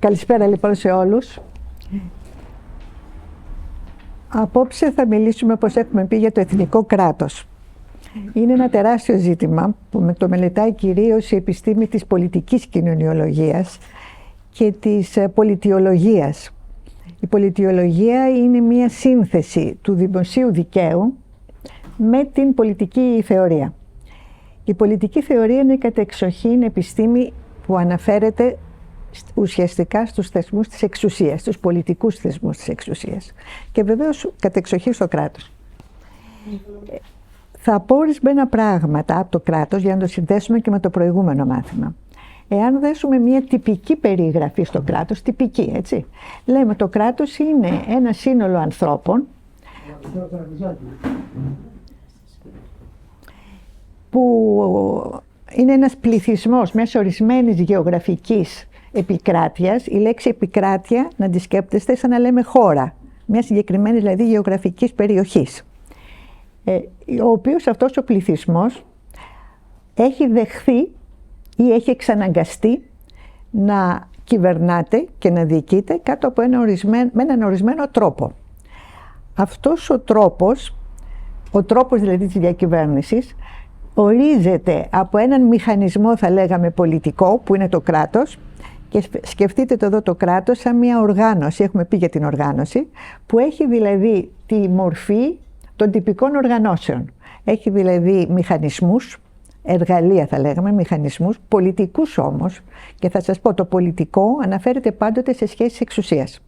Καλησπέρα λοιπόν σε όλους. Απόψε θα μιλήσουμε, όπως έχουμε πει, για το εθνικό κράτος. Είναι ένα τεράστιο ζήτημα που το μελετάει κυρίως η επιστήμη της πολιτικής κοινωνιολογίας και της πολιτιολογίας. Η πολιτιολογία είναι μία σύνθεση του δημοσίου δικαίου με την πολιτική θεωρία. Η πολιτική θεωρία είναι κατεξοχήν επιστήμη που αναφέρεται ουσιαστικά στους θεσμούς της εξουσίας, στους πολιτικούς θεσμούς της εξουσίας και βεβαίως κατεξοχήν στο κράτος. Θα πω ορισμένα πράγματα από το κράτος για να το συνδέσουμε και με το προηγούμενο μάθημα. Εάν δέσουμε μια τυπική περιγραφή στο κράτος, τυπική, έτσι, λέμε το κράτος είναι ένα σύνολο ανθρώπων που είναι ένας πληθυσμός μιας ορισμένης γεωγραφικής επικράτειας. Η λέξη επικράτεια, να τη σκέπτεστε, σαν να λέμε χώρα, μια συγκεκριμένη δηλαδή γεωγραφικής περιοχής, ο οποίος αυτός ο πληθυσμός έχει δεχθεί ή έχει εξαναγκαστεί να κυβερνάται και να διοικείται κάτω από με έναν ορισμένο τρόπο. Αυτός ο τρόπος δηλαδή της διακυβέρνησης, ορίζεται από έναν μηχανισμό, θα λέγαμε, πολιτικό, που είναι το κράτος, και σκεφτείτε το εδώ το κράτος σαν μια οργάνωση, έχουμε πει για την οργάνωση, που έχει δηλαδή τη μορφή των τυπικών οργανώσεων. Έχει δηλαδή μηχανισμούς, εργαλεία θα λέγαμε, μηχανισμούς, πολιτικούς όμως, και θα σας πω το πολιτικό αναφέρεται πάντοτε σε σχέσεις εξουσίας.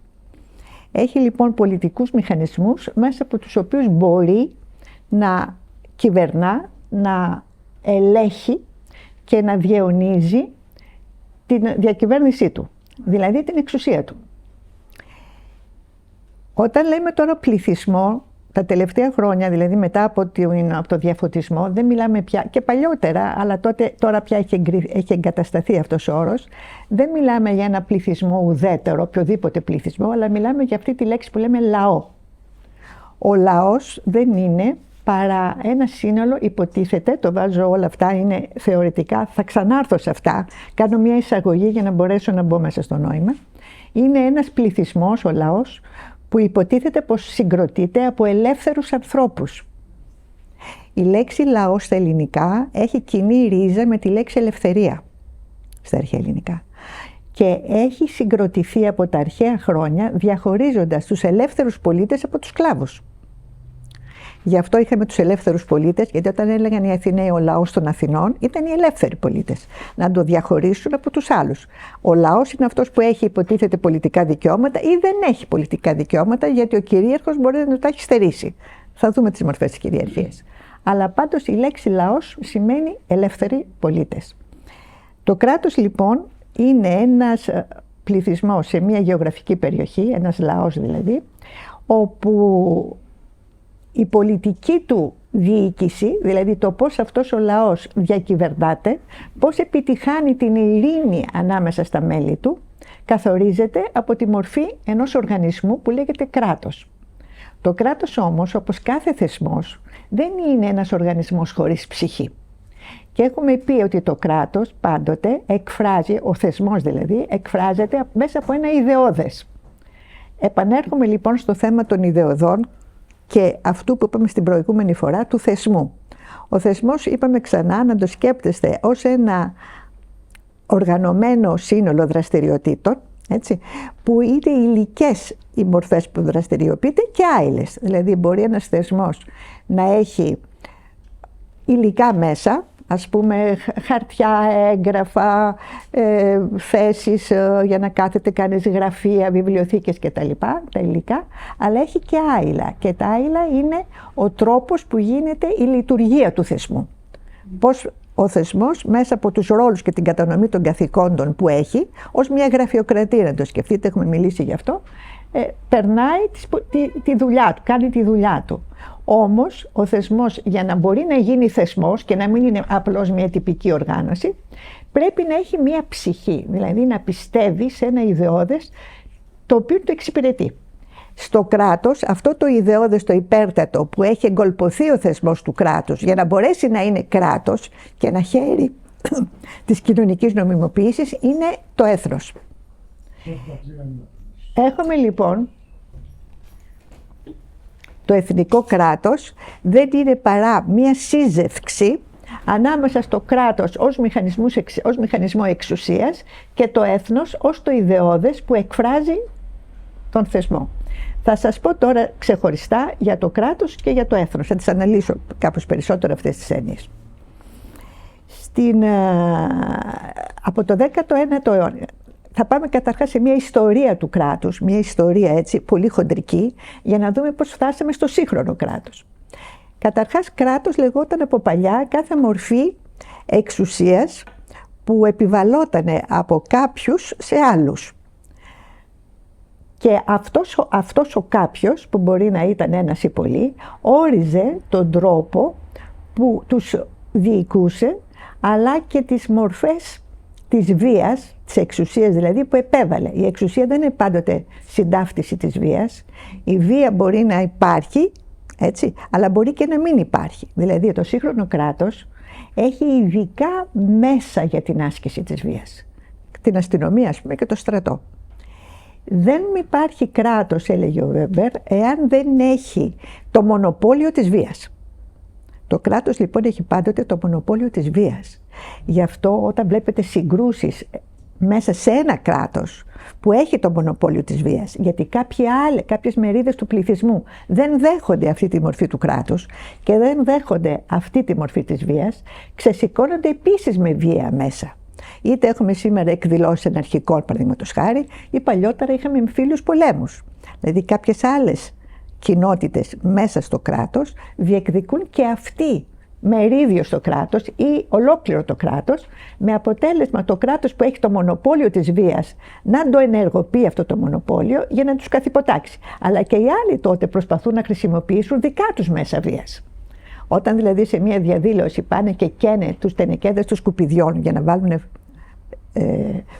Έχει λοιπόν πολιτικούς μηχανισμούς μέσα από τους οποίους μπορεί να κυβερνά, να ελέγχει και να διαιωνίζει την διακυβέρνησή του, δηλαδή την εξουσία του. Όταν λέμε τώρα πληθυσμό, τα τελευταία χρόνια, δηλαδή μετά από το διαφωτισμό, δεν μιλάμε πια, και παλιότερα, αλλά τώρα πια έχει εγκατασταθεί αυτός ο όρος, δεν μιλάμε για ένα πληθυσμό ουδέτερο, οποιοδήποτε πληθυσμό, αλλά μιλάμε για αυτή τη λέξη που λέμε λαό. Ο λαός δεν είναι παρά ένα σύνολο, υποτίθεται, το βάζω όλα αυτά, είναι θεωρητικά, θα ξανάρθω σε αυτά, κάνω μια εισαγωγή για να μπορέσω να μπω μέσα στο νόημα. Είναι ένας πληθυσμός, ο λαός, που υποτίθεται πως συγκροτείται από ελεύθερους ανθρώπους. Η λέξη λαός στα ελληνικά έχει κοινή ρίζα με τη λέξη ελευθερία στα αρχαία ελληνικά και έχει συγκροτηθεί από τα αρχαία χρόνια διαχωρίζοντας τους ελεύθερους πολίτες από τους σκλάβους. Γι' αυτό είχαμε τους ελεύθερους πολίτες, γιατί όταν έλεγαν οι Αθηναίοι ο λαός των Αθηνών, ήταν οι ελεύθεροι πολίτες, να το διαχωρίσουν από τους άλλους. Ο λαός είναι αυτός που έχει υποτίθεται πολιτικά δικαιώματα ή δεν έχει πολιτικά δικαιώματα, γιατί ο κυρίαρχος μπορεί να τα έχει στερήσει. Θα δούμε τις μορφές της κυριαρχίας. Αλλά πάντως η λέξη λαός σημαίνει ελεύθεροι πολίτες. Το κράτος λοιπόν είναι ένας πληθυσμός σε μια γεωγραφική περιοχή, ένας λαός δηλαδή, όπου η πολιτική του διοίκηση, δηλαδή το πώς αυτός ο λαός διακυβερνάται, πώς επιτυχάνει την ειρήνη ανάμεσα στα μέλη του, καθορίζεται από τη μορφή ενός οργανισμού που λέγεται κράτος. Το κράτος όμως, όπως κάθε θεσμός, δεν είναι ένας οργανισμός χωρίς ψυχή. Και έχουμε πει ότι το κράτος πάντοτε εκφράζει, ο θεσμός δηλαδή, εκφράζεται μέσα από ένα ιδεώδες. Επανέρχομαι λοιπόν στο θέμα των ιδεωδών και αυτού που είπαμε στην προηγούμενη φορά, του θεσμού. Ο θεσμός, είπαμε ξανά, να το σκέπτεστε ως ένα οργανωμένο σύνολο δραστηριοτήτων, έτσι, που είναι υλικές οι μορφές που δραστηριοποιείται και άειλες. Δηλαδή μπορεί ένας θεσμός να έχει υλικά μέσα, ας πούμε χαρτιά, έγγραφα, θέσεις για να κάθεται κανείς, γραφεία, βιβλιοθήκες κτλ. Τα υλικά, αλλά έχει και άειλα. Και τα άειλα είναι ο τρόπος που γίνεται η λειτουργία του θεσμού. Πώς ο θεσμός μέσα από τους ρόλους και την κατανομή των καθηκόντων που έχει, ως μια γραφειοκρατία, να το σκεφτείτε, έχουμε μιλήσει γι' αυτό, περνάει τη δουλειά του, κάνει τη δουλειά του. Όμως ο θεσμός, για να μπορεί να γίνει θεσμός και να μην είναι απλώς μια τυπική οργάνωση, πρέπει να έχει μια ψυχή, δηλαδή να πιστεύει σε ένα ιδεώδες το οποίο το εξυπηρετεί. Στο κράτος, αυτό το ιδεώδες, το υπέρτατο που έχει εγκολποθεί ο θεσμός του κράτους για να μπορέσει να είναι κράτος και να χαίρει της κοινωνικής νομιμοποίησης, είναι το έθνος. Έχουμε λοιπόν το εθνικό κράτος, δεν είναι παρά μία σύζευξη ανάμεσα στο κράτος ως μηχανισμό εξουσίας και το έθνος ως το ιδεώδες που εκφράζει τον θεσμό. Θα σας πω τώρα ξεχωριστά για το κράτος και για το έθνος. Θα τις αναλύσω κάπως περισσότερο αυτές τις έννοιες. Από το 19ο αιώνα θα πάμε καταρχάς σε μια ιστορία του κράτους, μια ιστορία έτσι πολύ χοντρική, για να δούμε πώς φτάσαμε στο σύγχρονο κράτος. Καταρχάς, κράτος λεγόταν από παλιά κάθε μορφή εξουσίας που επιβαλότανε από κάποιους σε άλλους. Και αυτός ο κάποιος, που μπορεί να ήταν ένας ή πολλοί, όριζε τον τρόπο που τους διοικούσε, αλλά και τις μορφές της βίας, της εξουσίας δηλαδή, που επέβαλε. Η εξουσία δεν είναι πάντοτε συντάφτιση της βίας. Η βία μπορεί να υπάρχει, έτσι, αλλά μπορεί και να μην υπάρχει. Δηλαδή το σύγχρονο κράτος έχει ειδικά μέσα για την άσκηση της βίας. Την αστυνομία, ας πούμε, και το στρατό. Δεν υπάρχει κράτος, έλεγε ο Βέμπερ, εάν δεν έχει το μονοπόλιο της βίας. Το κράτος λοιπόν έχει πάντοτε το μονοπόλιο της βίας. Γι' αυτό όταν βλέπετε συγκρούσεις μέσα σε ένα κράτος που έχει το μονοπόλιο της βίας, γιατί κάποιες μερίδες του πληθυσμού δεν δέχονται αυτή τη μορφή του κράτους και δεν δέχονται αυτή τη μορφή της βίας, ξεσηκώνονται επίσης με βία μέσα. Είτε έχουμε σήμερα εκδηλώσεις αναρχικών, παραδείγματος χάρη, ή παλιότερα είχαμε εμφύλιους πολέμους. Δηλαδή κάποιες άλλες κοινότητες μέσα στο κράτος διεκδικούν και αυτοί μερίδιο στο κράτος ή ολόκληρο το κράτος, με αποτέλεσμα το κράτος που έχει το μονοπόλιο της βίας να το ενεργοποιεί αυτό το μονοπόλιο για να τους καθυποτάξει. Αλλά και οι άλλοι τότε προσπαθούν να χρησιμοποιήσουν δικά τους μέσα βίας. Όταν δηλαδή σε μια διαδήλωση πάνε και καίνε τους τενεκέδες των σκουπιδιών για να βάλουν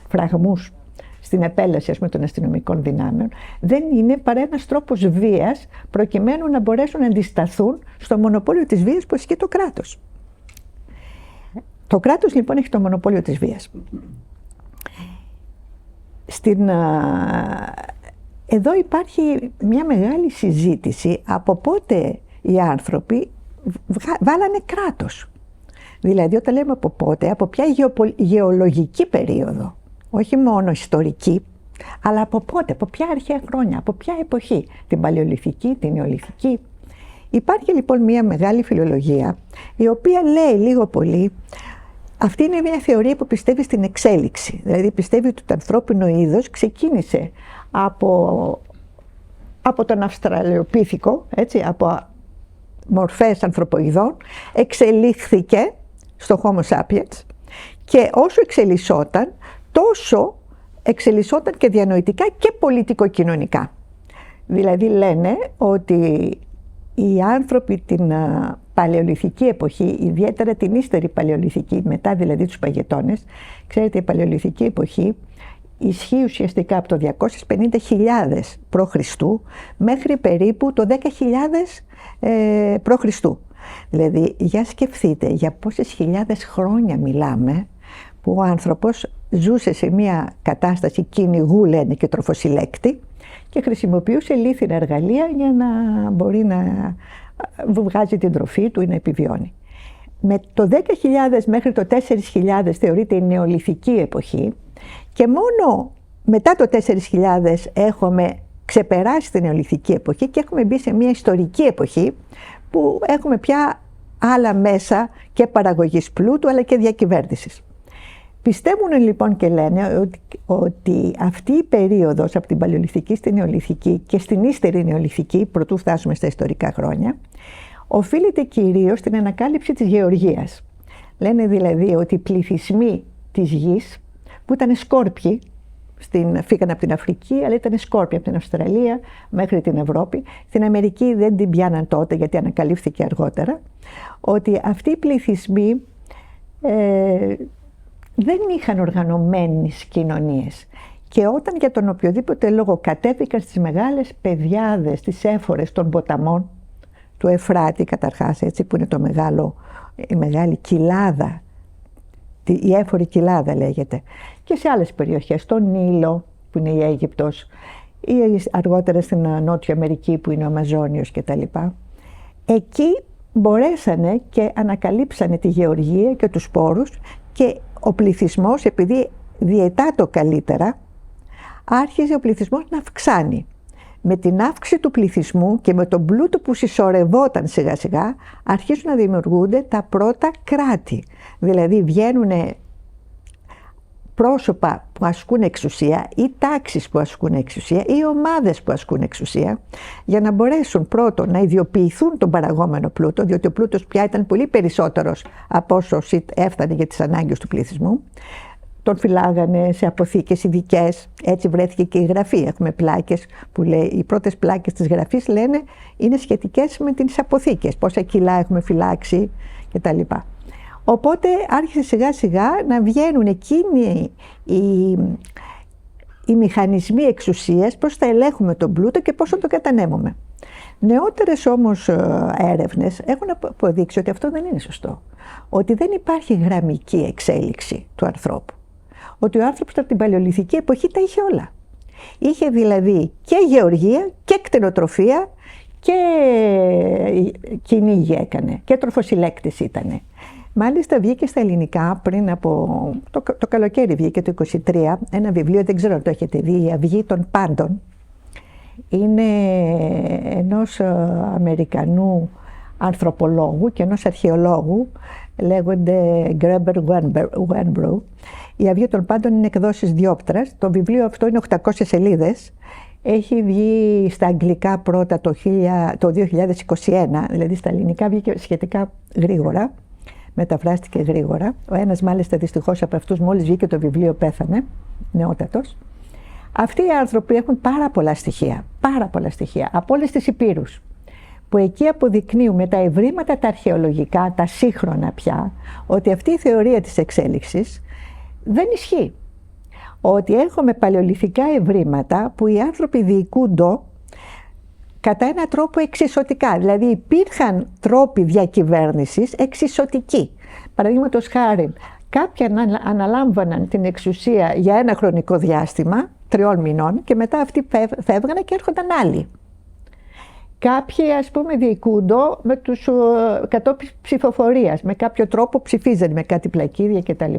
φραγμούς στην επέλαση, ας πούμε, των αστυνομικών δυνάμεων, δεν είναι παρά ένας τρόπος βίας προκειμένου να μπορέσουν να αντισταθούν στο μονοπόλιο της βίας που ασκεί το κράτος. Το κράτος λοιπόν έχει το μονοπόλιο της βίας. Εδώ υπάρχει μια μεγάλη συζήτηση από πότε οι άνθρωποι βάλανε κράτος. Δηλαδή όταν λέμε από πότε, από ποια γεωλογική περίοδο, όχι μόνο ιστορική, αλλά από πότε, από ποια αρχαία χρόνια, από ποια εποχή, την παλαιολιθική, την νεολιθική. Υπάρχει λοιπόν μια μεγάλη φιλολογία, η οποία λέει λίγο πολύ, αυτή είναι μια θεωρία που πιστεύει στην εξέλιξη, δηλαδή πιστεύει ότι το ανθρώπινο είδος ξεκίνησε από τον Αυστραλιοπίθηκο, έτσι, από μορφές ανθρωποειδών, εξελίχθηκε στο Homo sapiens και όσο εξελισσόταν, τόσο εξελισσόταν και διανοητικά και πολιτικοκοινωνικά. Δηλαδή λένε ότι οι άνθρωποι την παλαιολιθική εποχή, ιδιαίτερα την ύστερη παλαιολιθική, μετά δηλαδή τους παγετώνες, ξέρετε η παλαιολιθική εποχή ισχύει ουσιαστικά από το 250.000 π.Χ. μέχρι περίπου το 10.000 π.Χ. Δηλαδή για σκεφτείτε για πόσες χιλιάδες χρόνια μιλάμε που ο άνθρωπος ζούσε σε μια κατάσταση κυνηγού, λένε, και τροφοσυλλέκτη και χρησιμοποιούσε λίθινα εργαλεία για να μπορεί να βγάζει την τροφή του ή να επιβιώνει. Με το 10.000 μέχρι το 4.000 θεωρείται η νεολιθική εποχή και μόνο μετά το 4.000 έχουμε ξεπεράσει την νεολιθική εποχή και έχουμε μπει σε μια ιστορική εποχή που έχουμε πια άλλα μέσα και παραγωγής πλούτου αλλά και διακυβέρνησης. Πιστεύουν λοιπόν και λένε ότι αυτή η περίοδος από την παλαιολιθική στην νεολιθική και στην ύστερη νεολιθική, προτού φτάσουμε στα ιστορικά χρόνια, οφείλεται κυρίως στην ανακάλυψη της γεωργίας. Λένε δηλαδή ότι οι πληθυσμοί της γης που ήταν σκόρπιοι, φύγαν από την Αφρική, αλλά ήταν σκόρπιοι από την Αυστραλία μέχρι την Ευρώπη. Στην Αμερική δεν την πιάναν τότε γιατί ανακαλύφθηκε αργότερα, ότι αυτοί οι πληθυσμοί δεν είχαν οργανωμένες κοινωνίες. Και όταν για τον οποιοδήποτε λόγο κατέβηκαν στις μεγάλες πεδιάδες, τις έφορες των ποταμών, του Εφράτη καταρχάς, έτσι, που είναι η μεγάλη κοιλάδα, η έφορη κοιλάδα λέγεται, και σε άλλες περιοχές, τον Νείλο, που είναι η Αίγυπτος, ή αργότερα στην Νότια Αμερική που είναι ο Αμαζόνιος κτλ. Εκεί μπορέσανε και ανακαλύψανε τη γεωργία και τους σπόρους, και ο πληθυσμός, επειδή διαιτά το καλύτερα, άρχιζε ο πληθυσμός να αυξάνει. Με την αύξηση του πληθυσμού και με τον πλούτο που συσσωρευόταν σιγά σιγά, αρχίζουν να δημιουργούνται τα πρώτα κράτη. Δηλαδή βγαίνουν πρόσωπα που ασκούν εξουσία ή τάξεις που ασκούν εξουσία ή ομάδες που ασκούν εξουσία, για να μπορέσουν πρώτον να ιδιοποιηθούν τον παραγόμενο πλούτο, διότι ο πλούτος πια ήταν πολύ περισσότερος από όσο έφτανε για τις ανάγκες του πληθυσμού. Τον φυλάγανε σε αποθήκες ειδικές, έτσι βρέθηκε και η γραφή. Έχουμε πλάκες που λέει, οι πρώτες πλάκες της γραφής λένε είναι σχετικές με τις αποθήκες, πόσα κιλά έχουμε φυλάξει κτλ. Οπότε άρχισε σιγά σιγά να βγαίνουν εκείνοι οι μηχανισμοί εξουσίας, πώς θα ελέγχουμε τον πλούτο και πώς θα τον κατανέμουμε. Νεότερες όμως έρευνες έχουν αποδείξει ότι αυτό δεν είναι σωστό. Ότι δεν υπάρχει γραμμική εξέλιξη του ανθρώπου. Ότι ο άνθρωπος από την παλαιολιθική εποχή τα είχε όλα. Είχε δηλαδή και γεωργία και κτηνοτροφία και κυνήγι έκανε και τροφοσυλλέκτης ήτανε. Μάλιστα βγήκε στα ελληνικά πριν από το καλοκαίρι, βγήκε το 23, ένα βιβλίο, δεν ξέρω αν το έχετε δει, «Η Αυγή των Πάντων». Είναι ενός Αμερικανού ανθρωπολόγου και ενός αρχαιολόγου, λέγονται Γκρέμπερ Γουένμπρου. «Η Αυγή των Πάντων» είναι εκδόσεις Διόπτρας. Το βιβλίο αυτό είναι 800 σελίδες. Έχει βγει στα αγγλικά πρώτα το 2021, δηλαδή στα ελληνικά βγήκε σχετικά γρήγορα. Μεταφράστηκε γρήγορα. Ο ένας μάλιστα δυστυχώς από αυτούς μόλις βγήκε το βιβλίο πέθανε, νεότατος. Αυτοί οι άνθρωποι έχουν πάρα πολλά στοιχεία από όλες τις υπήρους, που εκεί αποδεικνύουν με τα ευρήματα τα αρχαιολογικά, τα σύγχρονα πια, ότι αυτή η θεωρία της εξέλιξης δεν ισχύει. Ότι έχουμε παλαιολιθικά ευρήματα που οι άνθρωποι διοικούντο κατά έναν τρόπο εξισωτικά. Δηλαδή υπήρχαν τρόποι διακυβέρνησης εξισωτικοί. Παραδείγματος χάρη, κάποιοι αναλάμβαναν την εξουσία για ένα χρονικό διάστημα, 3 μηνών, και μετά αυτοί φεύγανε και έρχονταν άλλοι. Κάποιοι, ας πούμε, διοικούντο με τους κατόπιν ψηφοφορίας, με κάποιο τρόπο ψηφίζανε με κάτι πλακίδια κτλ.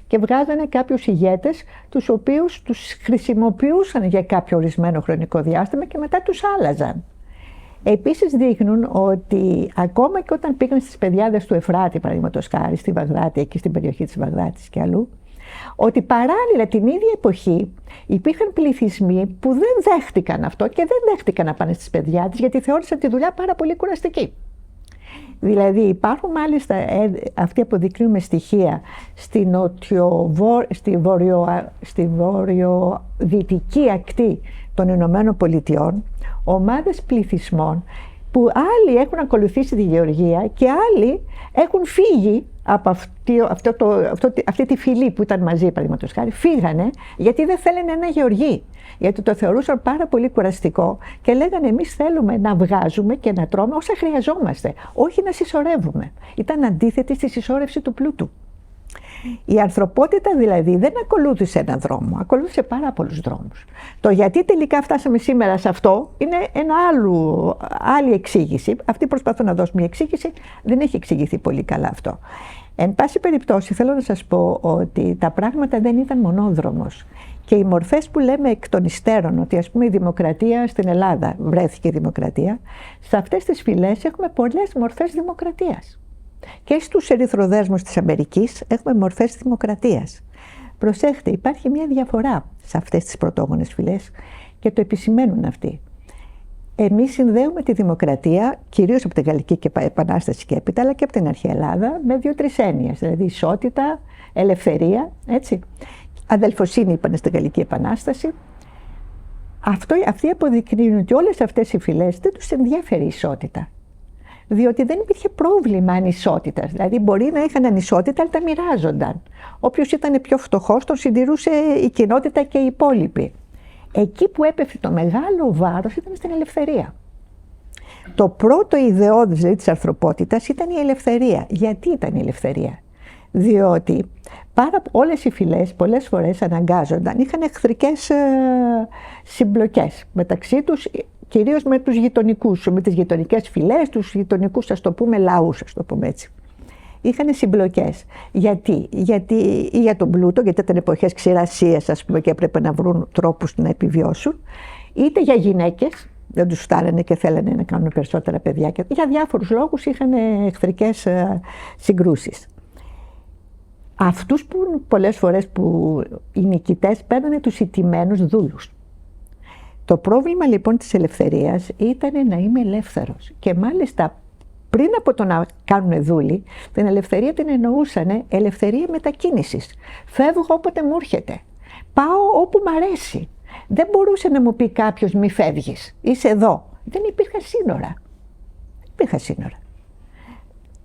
Και βγάζανε κάποιους ηγέτες, τους οποίους τους χρησιμοποιούσαν για κάποιο ορισμένο χρονικό διάστημα και μετά τους άλλαζαν. Επίσης δείχνουν ότι ακόμα και όταν πήγαν στις πεδιάδες του Εφράτη, παραδείγματος χάρη, στη Βαγδάτη, εκεί στην περιοχή της Βαγδάτης και αλλού, ότι παράλληλα την ίδια εποχή υπήρχαν πληθυσμοί που δεν δέχτηκαν αυτό και δεν δέχτηκαν να πάνε στις πεδιάδες, γιατί θεώρησαν τη δουλειά πάρα πολύ κουραστική. Δηλαδή υπάρχουν μάλιστα, αυτοί αποδεικνύουν με στοιχεία, στη βορειοδυτική ακτή των Ηνωμένων Πολιτειών, ομάδες πληθυσμών που άλλοι έχουν ακολουθήσει τη γεωργία και άλλοι έχουν φύγει από αυτή τη φυλή που ήταν μαζί, παραδείγματος χάρη, φύγανε γιατί δεν θέλανε ένα γεωργοί. Γιατί το θεωρούσαν πάρα πολύ κουραστικό και λέγανε εμείς θέλουμε να βγάζουμε και να τρώμε όσα χρειαζόμαστε, όχι να συσσωρεύουμε. Ήταν αντίθετη στη συσσόρευση του πλούτου. Η ανθρωπότητα δηλαδή δεν ακολούθησε έναν δρόμο, ακολούθησε πάρα πολλούς δρόμους. Το γιατί τελικά φτάσαμε σήμερα σε αυτό είναι άλλη εξήγηση. Αυτοί προσπαθούν να δώσουν μια εξήγηση, δεν έχει εξηγηθεί πολύ καλά αυτό. Εν πάση περιπτώσει θέλω να σας πω ότι τα πράγματα δεν ήταν μονόδρομος. Και οι μορφές που λέμε εκ των υστέρων, ότι ας πούμε η δημοκρατία στην Ελλάδα, βρέθηκε η δημοκρατία, σε αυτές τις φυλές έχουμε πολλές μορφές δημοκρατίας. Και στους ερυθροδέσμους της Αμερικής έχουμε μορφές δημοκρατίας. Προσέχτε, υπάρχει μια διαφορά σε αυτές τις πρωτόγονες φυλές και το επισημαίνουν αυτοί. Εμείς συνδέουμε τη δημοκρατία, κυρίως από την Γαλλική Επανάσταση και έπειτα, αλλά και από την αρχαία Ελλάδα, με 2-3 έννοιες, δηλαδή ισότητα, ελευθερία, έτσι. Αδελφοσύνη είπανε στην Γαλλική Επανάσταση. Αυτοί αποδεικνύουν ότι όλες αυτές οι φυλές δεν τους ενδιαφέρει η ισότητα. Διότι δεν υπήρχε πρόβλημα ανισότητας. Δηλαδή, μπορεί να είχαν ανισότητα, αλλά τα μοιράζονταν. Όποιος ήταν πιο φτωχός, τον συντηρούσε η κοινότητα και οι υπόλοιποι. Εκεί που έπεφτε το μεγάλο βάρος ήταν στην ελευθερία. Το πρώτο ιδεώδης δηλαδή, της ανθρωπότητας ήταν η ελευθερία. Γιατί ήταν η ελευθερία? διότι όλες οι φυλές πολλές φορές αναγκάζονταν, είχαν εχθρικές συμπλοκές μεταξύ τους, κυρίως με τους γειτονικούς, με τις γειτονικές φυλές, τους γειτονικούς, ας το πούμε, λαούς, ας το πούμε έτσι. Είχαν συμπλοκές. Γιατί ή για τον πλούτο, γιατί ήταν εποχές ξηρασίας, ας πούμε, και έπρεπε να βρουν τρόπους να επιβιώσουν, είτε για γυναίκες, δεν τους φτάνανε και θέλανε να κάνουν περισσότερα παιδιά, και για διάφορους λόγους είχαν εχθρικές συγκρούσεις. Αυτούς που πολλές φορές που οι νικητές παίρνανε τους ηττημένους δούλους. Το πρόβλημα λοιπόν της ελευθερίας ήταν να είμαι ελεύθερος, και μάλιστα πριν από το να κάνουν δούλοι, την ελευθερία την εννοούσαν ελευθερία μετακίνησης. Φεύγω όποτε μου έρχεται. Πάω όπου μ' αρέσει. Δεν μπορούσε να μου πει κάποιος μη φεύγεις, είσαι εδώ. Δεν υπήρχαν σύνορα.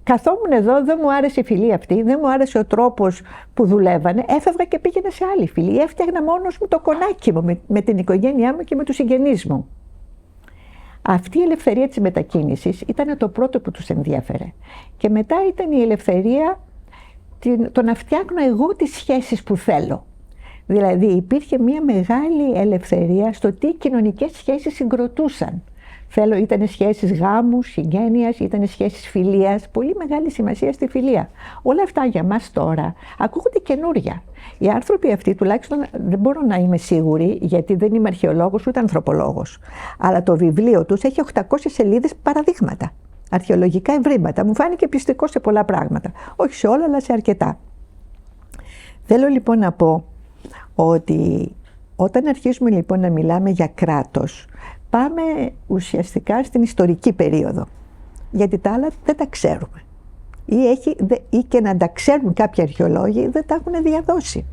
Καθόμουν εδώ, δεν μου άρεσε η φυλή αυτή, δεν μου άρεσε ο τρόπος που δουλεύανε, έφευγα και πήγαινα σε άλλη φυλή. Έφτιαχνα μόνος μου το κονάκι μου, με την οικογένειά μου και με τους συγγενείς μου. Αυτή η ελευθερία της μετακίνησης ήταν το πρώτο που τους ενδιέφερε. Και μετά ήταν η ελευθερία το να φτιάχνω εγώ τις σχέσεις που θέλω. Δηλαδή υπήρχε μια μεγάλη ελευθερία στο τι κοινωνικές σχέσεις συγκροτούσαν. Ήταν σχέσεις γάμου, συγγένειας, ήταν σχέσεις φιλίας, πολύ μεγάλη σημασία στη φιλία. Όλα αυτά για μας τώρα ακούγονται καινούρια. Οι άνθρωποι αυτοί, τουλάχιστον δεν μπορώ να είμαι σίγουρη, γιατί δεν είμαι αρχαιολόγος ούτε ανθρωπολόγος, αλλά το βιβλίο τους έχει 800 σελίδες παραδείγματα, αρχαιολογικά ευρήματα. Μου φάνηκε πιστικό σε πολλά πράγματα, όχι σε όλα, αλλά σε αρκετά. Θέλω λοιπόν να πω ότι όταν αρχίσουμε λοιπόν να μιλάμε για κράτος, πάμε ουσιαστικά στην ιστορική περίοδο, γιατί τα άλλα δεν τα ξέρουμε. Ή και να τα ξέρουν κάποιοι αρχαιολόγοι, δεν τα έχουν διαδώσει.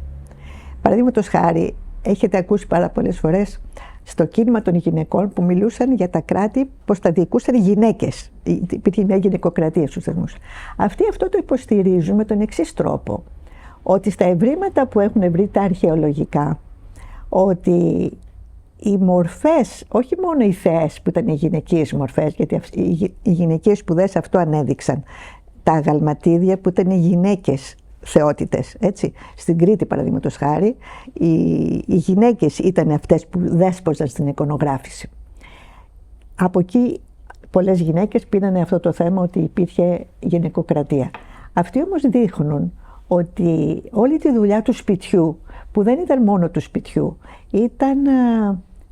Παραδείγματος χάρη, έχετε ακούσει πάρα πολλές φορές στο κίνημα των γυναικών που μιλούσαν για τα κράτη, πως τα διοικούσαν οι γυναίκες. Υπήρχε μια γυναικοκρατία στους θεσμούς. Αυτοί αυτό το υποστηρίζουν με τον εξής τρόπο, ότι στα ευρήματα που έχουν βρει τα αρχαιολογικά, ότι οι μορφές, όχι μόνο οι θεές που ήταν οι γυναικείες μορφές, γιατί οι γυναικείες σπουδές αυτό ανέδειξαν, τα αγαλματίδια που ήταν οι γυναίκες θεότητες, έτσι. Στην Κρήτη παραδείγματος χάρη, οι γυναίκες ήταν αυτές που δέσποζαν στην εικονογράφηση. Από εκεί πολλές γυναίκες πήρανε αυτό το θέμα ότι υπήρχε γυναικοκρατία. Αυτοί όμως δείχνουν ότι όλη τη δουλειά του σπιτιού, που δεν ήταν μόνο του σπιτιού, ήταν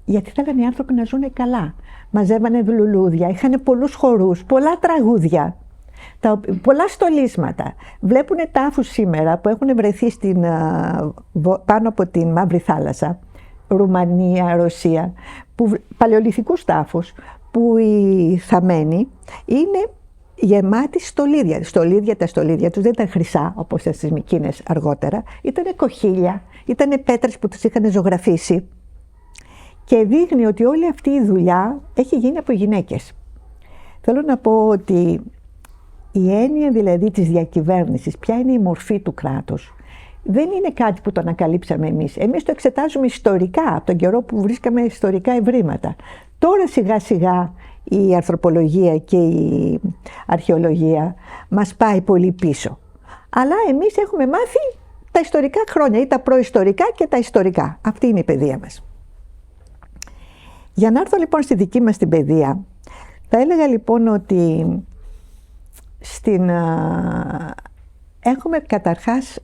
γιατί θέλανε οι άνθρωποι να ζουν καλά. Μαζεύανε λουλούδια, είχαν πολλούς χορούς, πολλά τραγούδια, πολλά στολίσματα. Βλέπουν τάφους σήμερα που έχουν βρεθεί πάνω από την Μαύρη Θάλασσα, Ρουμανία, Ρωσία, παλαιολιθικούς τάφους, που οι θαμμένοι είναι γεμάτοι στολίδια. Τα στολίδια τους δεν ήταν χρυσά όπως στις Μικίνες αργότερα, ήταν κοχύλια, ήταν πέτρες που τους είχαν ζωγραφίσει, και δείχνει ότι όλη αυτή η δουλειά έχει γίνει από γυναίκες. Θέλω να πω ότι η έννοια δηλαδή της διακυβέρνησης, ποια είναι η μορφή του κράτους, δεν είναι κάτι που το ανακαλύψαμε εμείς. Εμείς το εξετάζουμε ιστορικά, από τον καιρό που βρίσκαμε ιστορικά ευρήματα. Τώρα σιγά σιγά η ανθρωπολογία και η αρχαιολογία μας πάει πολύ πίσω. Αλλά εμείς έχουμε μάθει τα ιστορικά χρόνια, ή τα προϊστορικά και τα ιστορικά. Αυτή είναι η παιδεία μας. Για να έρθω λοιπόν στη δική μας την παιδεία, θα έλεγα λοιπόν ότι έχουμε καταρχάς,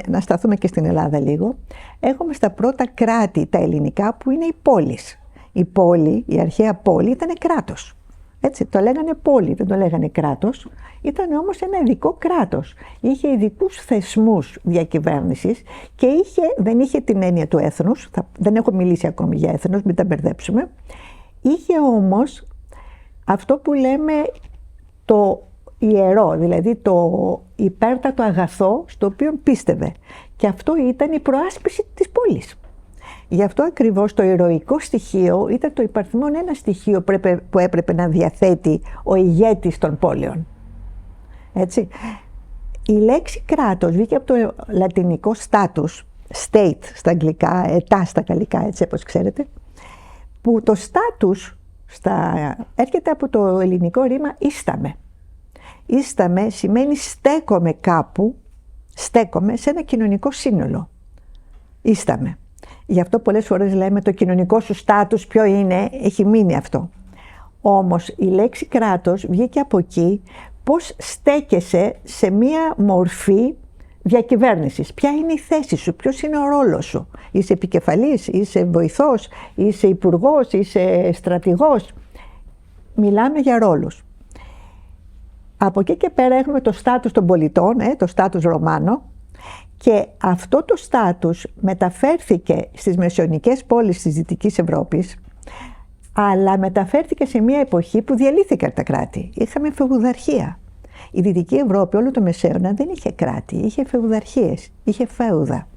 να σταθούμε και στην Ελλάδα λίγο, έχουμε στα πρώτα κράτη τα ελληνικά που είναι οι πόλεις. Η πόλη, η αρχαία πόλη ήταν κράτος. Έτσι, το λέγανε πόλη, δεν το λέγανε κράτος. Ήταν όμως ένα ειδικό κράτος. Είχε ειδικούς θεσμούς διακυβέρνησης και δεν είχε την έννοια του έθνους. Δεν έχω μιλήσει ακόμη για έθνος, μην τα μπερδέψουμε. Είχε όμως αυτό που λέμε το ιερό, δηλαδή το υπέρτατο αγαθό στο οποίο πίστευε. Και αυτό ήταν η προάσπιση της πόλης. Γι' αυτό ακριβώς το ηρωικό στοιχείο ήταν το υπαριθμόν ένα στοιχείο που έπρεπε να διαθέτει ο ηγέτης των πόλεων. Έτσι. Η λέξη κράτος βγήκε από το λατινικό status, state στα αγγλικά, ετά στα γαλλικά, έτσι όπως ξέρετε, που το status έρχεται από το ελληνικό ρήμα ίσταμε. Ίσταμε σημαίνει στέκομαι κάπου στέκομαι σε ένα κοινωνικό σύνολο. Ίσταμε. Γι' αυτό πολλές φορές λέμε το κοινωνικό σου στάτους ποιο είναι, έχει μείνει αυτό. Όμως η λέξη κράτος βγήκε από εκεί πώς στέκεσαι σε μία μορφή διακυβέρνησης. Ποια είναι η θέση σου, ποιος είναι ο ρόλος σου. Είσαι επικεφαλής, είσαι βοηθός, είσαι υπουργός, είσαι στρατηγός. Μιλάμε για ρόλους. Από εκεί και πέρα έχουμε το στάτους των πολιτών, το στάτους Ρωμάνο, και αυτό το στάτους μεταφέρθηκε στις μεσαιωνικές πόλεις της Δυτικής Ευρώπης, αλλά μεταφέρθηκε σε μια εποχή που διαλύθηκαν τα κράτη. Είχαμε φεουδαρχία. Η Δυτική Ευρώπη, όλο το Μεσαίωνα, δεν είχε κράτη, είχε φεουδαρχίες, είχε φέουδα.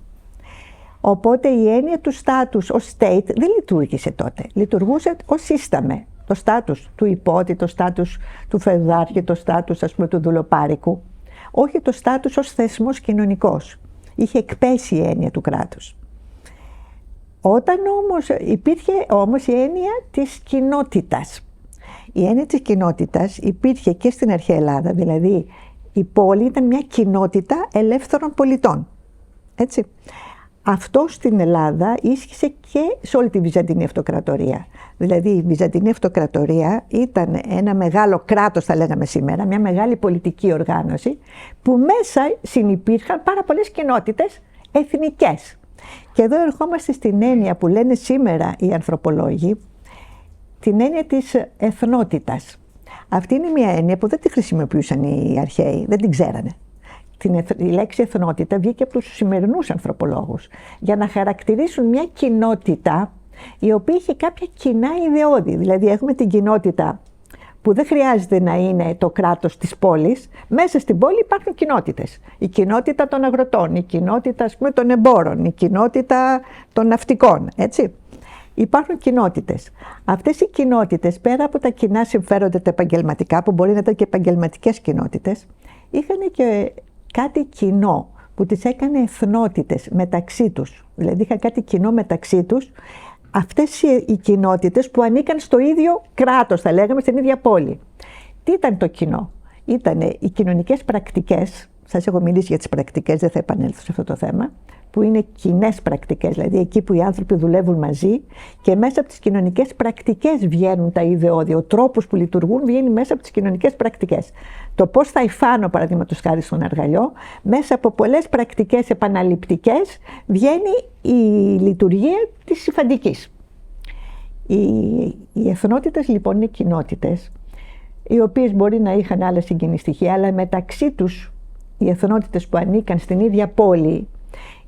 Οπότε η έννοια του στάτους ως state δεν λειτουργήσε τότε. Λειτουργούσε ως σύσταμε. Το στάτους του υπότη, το στάτους του φεουδάρχη, το στάτους του δουλοπάρικου. Όχι το στάτους ως θεσμός κοινωνικός. Είχε εκπέσει η έννοια του κράτους. Όταν όμως υπήρχε όμως η έννοια της κοινότητας. Η έννοια της κοινότητας υπήρχε και στην αρχαία Ελλάδα, δηλαδή η πόλη ήταν μια κοινότητα ελεύθερων πολιτών. Έτσι. Αυτό στην Ελλάδα ίσχυσε και σε όλη τη Βυζαντινή Αυτοκρατορία. Δηλαδή η Βυζαντινή Αυτοκρατορία ήταν ένα μεγάλο κράτος, θα λέγαμε σήμερα, μια μεγάλη πολιτική οργάνωση, που μέσα συνυπήρχαν πάρα πολλές κοινότητες εθνικές. Και εδώ ερχόμαστε στην έννοια που λένε σήμερα οι ανθρωπολόγοι, την έννοια της εθνότητας. Αυτή είναι μια έννοια που δεν τη χρησιμοποιούσαν οι αρχαίοι, δεν την ξέρανε. Η λέξη εθνότητα βγήκε από τους σημερινούς ανθρωπολόγους για να χαρακτηρίσουν μια κοινότητα η οποία είχε κάποια κοινά ιδεώδη. Δηλαδή έχουμε την κοινότητα που δεν χρειάζεται να είναι το κράτος της πόλης. Μέσα στην πόλη υπάρχουν κοινότητες. Η κοινότητα των αγροτών, η κοινότητα των εμπόρων, η κοινότητα των ναυτικών, έτσι. Υπάρχουν κοινότητες. Αυτές οι κοινότητες, πέρα από τα κοινά συμφέροντα τα επαγγελματικά, που μπορεί να ήταν και επαγγελματικές κοινότητες, είχαν και κάτι κοινό που τις έκανε εθνότητες μεταξύ τους. Δηλαδή είχαν κάτι κοινό μεταξύ τους αυτές οι κοινότητες που ανήκαν στο ίδιο κράτος, θα λέγαμε, στην ίδια πόλη. Τι ήταν το κοινό? Ήταν οι κοινωνικές πρακτικές, σας έχω μιλήσει για τις πρακτικές, δεν θα επανέλθω σε αυτό το θέμα, που είναι κοινές πρακτικές, δηλαδή εκεί που οι άνθρωποι δουλεύουν μαζί και μέσα από τις κοινωνικές πρακτικές βγαίνουν τα ιδεώδη. Ο τρόπος που λειτουργούν βγαίνει μέσα από τις κοινωνικές πρακτικές. Το πώς θα υφάνω, παραδείγματος χάρη στον αργαλιό, μέσα από πολλές πρακτικές επαναληπτικές βγαίνει η λειτουργία της υφαντικής. Οι εθνότητες λοιπόν είναι κοινότητες, οι οποίες μπορεί να είχαν άλλα συγγενή στοιχεία, αλλά μεταξύ τους οι εθνότητες που ανήκαν στην ίδια πόλη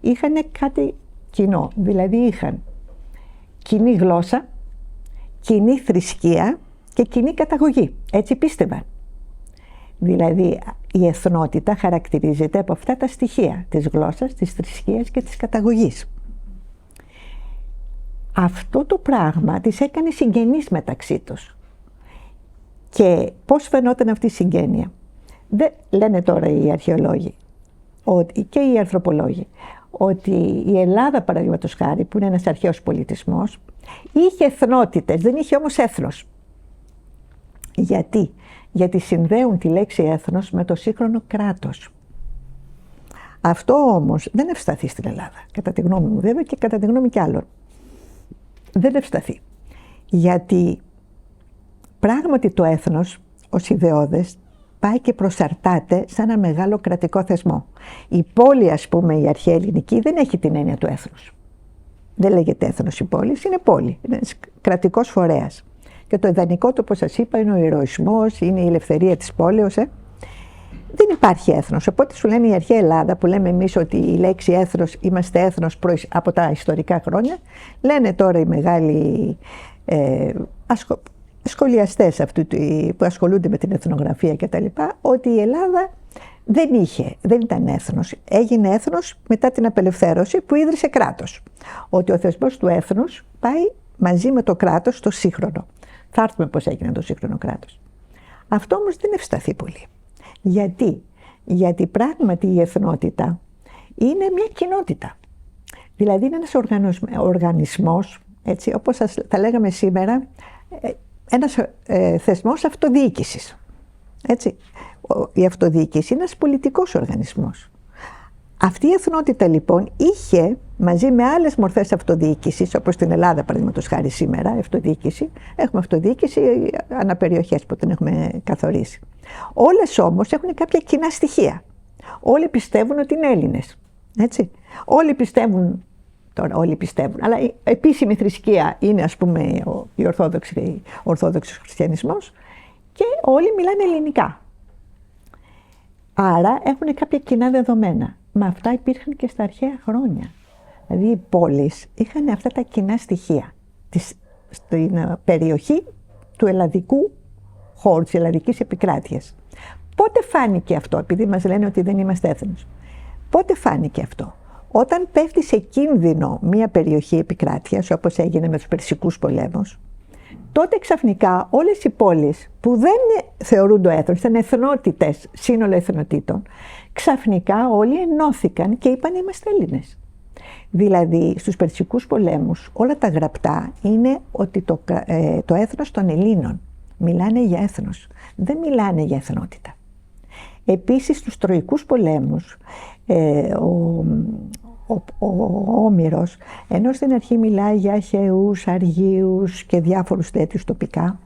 είχαν κάτι κοινό, δηλαδή είχαν κοινή γλώσσα, κοινή θρησκεία και κοινή καταγωγή. Έτσι πίστευαν. Δηλαδή η εθνότητα χαρακτηρίζεται από αυτά τα στοιχεία της γλώσσας, της θρησκείας και της καταγωγής. Αυτό το πράγμα τις έκανε συγγενείς μεταξύ τους. Και πώς φαινόταν αυτή η συγγένεια? Δεν λένε τώρα οι αρχαιολόγοι και οι ανθρωπολόγοι ότι η Ελλάδα, παραδείγματος χάρη, που είναι ένας αρχαίος πολιτισμός, είχε εθνότητες, δεν είχε όμως έθνος. Γιατί? Γιατί συνδέουν τη λέξη έθνος με το σύγχρονο κράτος. Αυτό όμως δεν ευσταθεί στην Ελλάδα, κατά τη γνώμη μου βέβαια και κατά τη γνώμη κι άλλων. Δεν ευσταθεί. Γιατί πράγματι το έθνος ως ιδεώδες πάει και προσαρτάται σαν ένα μεγάλο κρατικό θεσμό. Η πόλη, ας πούμε, η αρχαία ελληνική δεν έχει την έννοια του έθνους. Δεν λέγεται έθνος η πόλη, είναι πόλη, είναι κρατικός φορέας. Και το ιδανικό του, όπως σας είπα, είναι ο ηρωισμός, είναι η ελευθερία της πόλεως. Δεν υπάρχει έθνος. Οπότε σου λένε η αρχαία Ελλάδα, που λέμε εμείς ότι η λέξη έθνος, είμαστε έθνος από τα ιστορικά χρόνια, λένε τώρα οι μεγάλοι σχολιαστές αυτού που ασχολούνται με την εθνογραφία κτλ., ότι η Ελλάδα δεν ήταν έθνος. Έγινε έθνος μετά την απελευθέρωση που ίδρυσε κράτος. Ότι ο θεσμός του έθνους πάει μαζί με το κράτος στο σύγχρονο. Θα έρθουμε πώς έγινε το σύγχρονο κράτος. Αυτό όμως δεν ευσταθεί πολύ. Γιατί? Γιατί πράγματι η εθνότητα είναι μια κοινότητα. Δηλαδή είναι ένας οργανισμός, έτσι, όπως θα λέγαμε σήμερα, ένας θεσμός αυτοδιοίκησης. Έτσι. Η αυτοδιοίκηση είναι ένας πολιτικός οργανισμός. Αυτή η εθνότητα λοιπόν είχε μαζί με άλλες μορφές αυτοδιοίκησης, όπως στην Ελλάδα παραδείγματος χάρη σήμερα, αυτοδιοίκηση, έχουμε αυτοδιοίκηση αναπεριοχές που την έχουμε καθορίσει. Όλες όμως έχουν κάποια κοινά στοιχεία. Όλοι πιστεύουν ότι είναι Έλληνες. Έτσι. Όλοι πιστεύουν, αλλά η επίσημη θρησκεία είναι ας πούμε ο Ορθόδοξος χριστιανισμός και όλοι μιλάνε ελληνικά. Άρα έχουν κάποια κοινά δεδομένα. Μα αυτά υπήρχαν και στα αρχαία χρόνια. Δηλαδή οι πόλεις είχαν αυτά τα κοινά στοιχεία στην περιοχή του ελλαδικού χώρου, της ελλαδικής επικράτειας. Πότε φάνηκε αυτό, επειδή μας λένε ότι δεν είμαστε έθνος? Πότε φάνηκε αυτό? Όταν πέφτει σε κίνδυνο μια περιοχή επικράτειας, όπως έγινε με τους Περσικούς πολέμους, τότε ξαφνικά όλες οι πόλεις που δεν θεωρούνται έθνος, ήταν εθνότητες, σύνολο εθνοτήτων, ξαφνικά όλοι ενώθηκαν και είπαν είμαστε Έλληνες. Δηλαδή στους Περσικούς πολέμους όλα τα γραπτά είναι ότι το έθνος των Ελλήνων. Μιλάνε για έθνος, δεν μιλάνε για εθνότητα. Επίσης στους Τροικούς πολέμους ο Όμηρος, ενώ στην αρχή μιλάει για Αχαιούς, Αργίους και διάφορους τέτοιους τοπικά,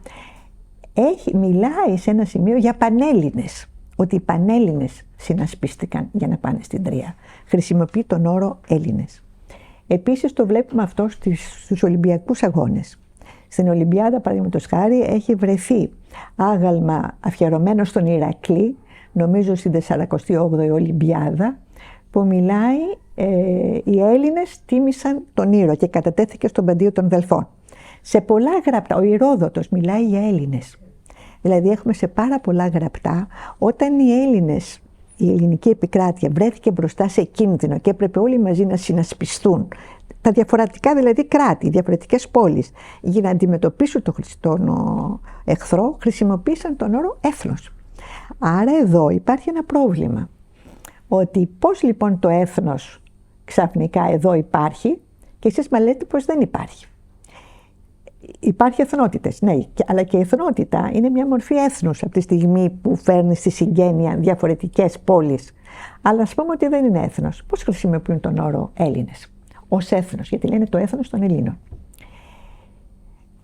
μιλάει σε ένα σημείο για Πανέλληνες, ότι οι Πανέλληνες συνασπίστηκαν για να πάνε στην Τρία. Χρησιμοποιεί τον όρο Έλληνες. Επίσης το βλέπουμε αυτό στους Ολυμπιακούς Αγώνες. Στην Ολυμπιάδα, παραδείγματος χάρη, έχει βρεθεί άγαλμα αφιερωμένο στον Ηρακλή, νομίζω στην 48η Ολυμπιάδα, που μιλάει οι Έλληνες τίμησαν τον Ήρο και κατατέθηκε στον Παντίο των Δελφών. Σε πολλά γραπτά, ο Ηρόδοτος μιλάει για Έλληνες. Δηλαδή έχουμε σε πάρα πολλά γραπτά, όταν οι Έλληνες, η ελληνική επικράτεια βρέθηκε μπροστά σε κίνδυνο και έπρεπε όλοι μαζί να συνασπιστούν, τα διαφορετικά δηλαδή κράτη, διαφορετικές πόλεις, για να αντιμετωπίσουν τον εχθρό, χρησιμοποίησαν τον όρο έθνος. Άρα εδώ υπάρχει ένα πρόβλημα. Ότι πώς λοιπόν το έθνος ξαφνικά εδώ υπάρχει και εσείς μα λέτε πως δεν υπάρχει. Υπάρχει εθνότητες, ναι, αλλά και η εθνότητα είναι μια μορφή έθνους από τη στιγμή που φέρνει στη συγγένεια διαφορετικές πόλεις. Αλλά ας πούμε ότι δεν είναι έθνος. Πώς χρησιμοποιούν τον όρο Έλληνες ως έθνος, γιατί λένε το έθνος των Ελλήνων.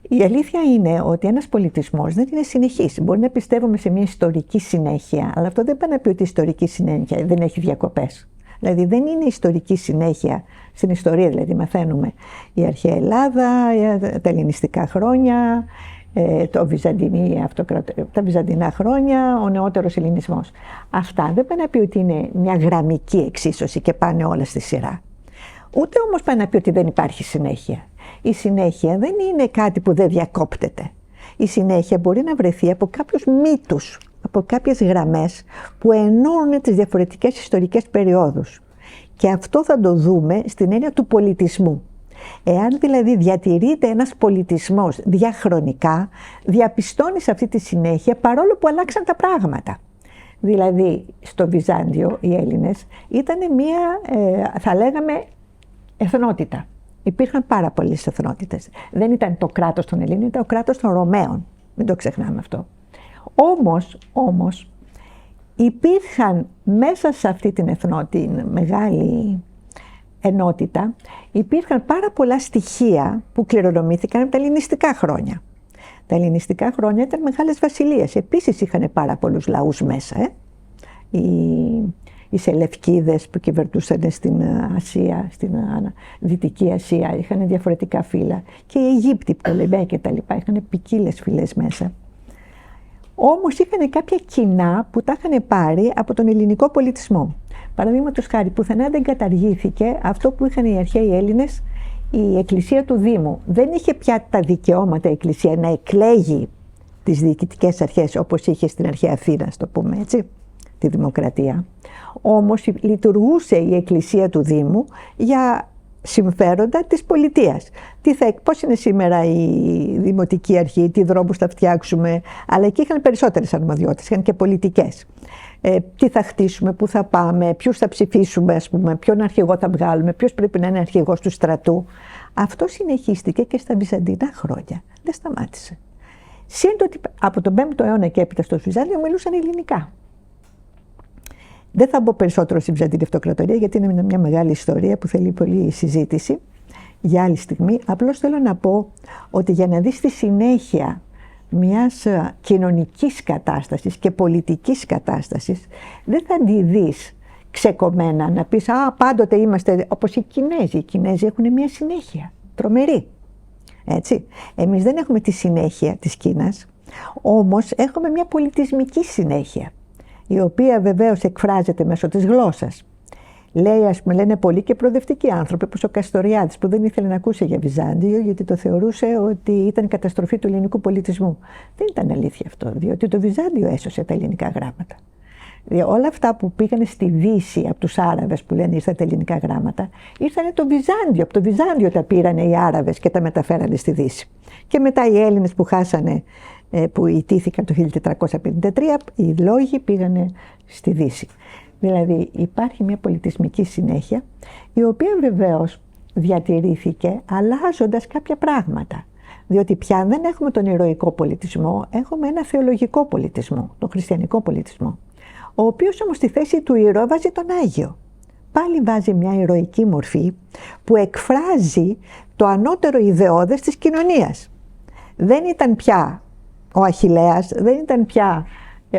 Η αλήθεια είναι ότι ένας πολιτισμός δεν είναι συνεχής. Μπορεί να πιστεύουμε σε μια ιστορική συνέχεια, αλλά αυτό δεν πάει να πει ότι η ιστορική συνέχεια δεν έχει διακοπές. Δηλαδή δεν είναι ιστορική συνέχεια στην ιστορία, δηλαδή μαθαίνουμε η αρχαία Ελλάδα, τα ελληνιστικά χρόνια, τα βυζαντινά χρόνια, ο νεότερος ελληνισμός. Αυτά δεν πάει να πει ότι είναι μια γραμμική εξίσωση και πάνε όλα στη σειρά. Ούτε όμως πάει να πει ότι δεν υπάρχει συνέχεια. Η συνέχεια δεν είναι κάτι που δεν διακόπτεται. Η συνέχεια μπορεί να βρεθεί από κάποιους μύτους, από κάποιες γραμμές που ενώνουν τις διαφορετικές ιστορικές περιόδους. Και αυτό θα το δούμε στην έννοια του πολιτισμού. Εάν δηλαδή διατηρείται ένας πολιτισμός διαχρονικά, διαπιστώνεις αυτή τη συνέχεια παρόλο που αλλάξαν τα πράγματα. Δηλαδή στο Βυζάντιο οι Έλληνες ήταν μια, θα λέγαμε, εθνότητα. Υπήρχαν πάρα πολλές εθνότητες. Δεν ήταν το κράτος των Ελλήνων, ήταν ο κράτος των Ρωμαίων. Μην το ξεχνάμε αυτό. Όμως υπήρχαν μέσα σε αυτή την εθνότητα, μεγάλη ενότητα, υπήρχαν πάρα πολλά στοιχεία που κληρονομήθηκαν από τα ελληνιστικά χρόνια. Τα ελληνιστικά χρόνια ήταν μεγάλες βασιλείες. Επίσης είχαν πάρα πολλούς λαούς μέσα. Οι Σελευκίδες που κυβερνούσαν στην Ασία, στην Δυτική Ασία, είχαν διαφορετικά φύλλα. Και οι Αιγύπτιοι, Πτολεμαίοι και τα λοιπά, είχαν ποικίλες φυλές μέσα. Όμως είχαν κάποια κοινά που τα είχαν πάρει από τον ελληνικό πολιτισμό. Παραδείγματος χάρη, πουθενά δεν καταργήθηκε αυτό που είχαν οι αρχαίοι Έλληνες, η Εκκλησία του Δήμου. Δεν είχε πια τα δικαιώματα η Εκκλησία να εκλέγει τις διοικητικές αρχές όπως είχε στην αρχαία Αθήνα, το πούμε έτσι, τη δημοκρατία. Όμως λειτουργούσε η Εκκλησία του Δήμου για συμφέροντα της πολιτείας. Πώς είναι σήμερα η Δημοτική Αρχή, τι δρόμους θα φτιάξουμε, αλλά εκεί είχαν περισσότερες αρμοδιότητες, είχαν και πολιτικές. Τι θα χτίσουμε, πού θα πάμε, ποιους θα ψηφίσουμε, ας πούμε, ποιον αρχηγό θα βγάλουμε, ποιος πρέπει να είναι αρχηγός του στρατού. Αυτό συνεχίστηκε και στα βυζαντινά χρόνια. Δεν σταμάτησε. Σύντομα από τον 5ο αιώνα και έπειτα στο Βυζάντιο μιλούσαν ελληνικά. Δεν θα μπω περισσότερο στην Βυζαντινή Αυτοκρατορία, γιατί είναι μια μεγάλη ιστορία που θέλει πολύ συζήτηση για άλλη στιγμή. Απλώς θέλω να πω ότι για να δεις τη συνέχεια μιας κοινωνικής κατάστασης και πολιτικής κατάστασης, δεν θα τη δεις ξεκομμένα να πεις πάντοτε είμαστε όπως οι Κινέζοι. Οι Κινέζοι έχουν μια συνέχεια τρομερή. Έτσι. Εμείς δεν έχουμε τη συνέχεια της Κίνας, όμως έχουμε μια πολιτισμική συνέχεια, η οποία βεβαίως εκφράζεται μέσω της γλώσσας. Λέει, λένε πολλοί και προοδευτικοί άνθρωποι, όπως ο Καστοριάδης, που δεν ήθελε να ακούσει για Βυζάντιο, γιατί το θεωρούσε ότι ήταν καταστροφή του ελληνικού πολιτισμού. Δεν ήταν αλήθεια αυτό, διότι το Βυζάντιο έσωσε τα ελληνικά γράμματα. Όλα αυτά που πήγανε στη Δύση από τους Άραβες που λένε ήρθαν τα ελληνικά γράμματα, ήρθανε το Βυζάντιο. Από το Βυζάντιο τα πήρανε οι Άραβες και τα μεταφέρανε στη Δύση. Και μετά οι Έλληνες που χάσανε, που ιτήθηκαν το 1453, οι λόγοι πήγανε στη Δύση. Δηλαδή υπάρχει μια πολιτισμική συνέχεια, η οποία βεβαίως διατηρήθηκε αλλάζοντας κάποια πράγματα. Διότι πια δεν έχουμε τον ηρωικό πολιτισμό, έχουμε ένα θεολογικό πολιτισμό, τον χριστιανικό πολιτισμό. Ο οποίος όμως στη θέση του ήρωα βάζει τον Άγιο. Πάλι βάζει μια ηρωική μορφή που εκφράζει το ανώτερο ιδεώδες της κοινωνίας. Δεν ήταν πια ο Αχιλλέας, δεν ήταν πια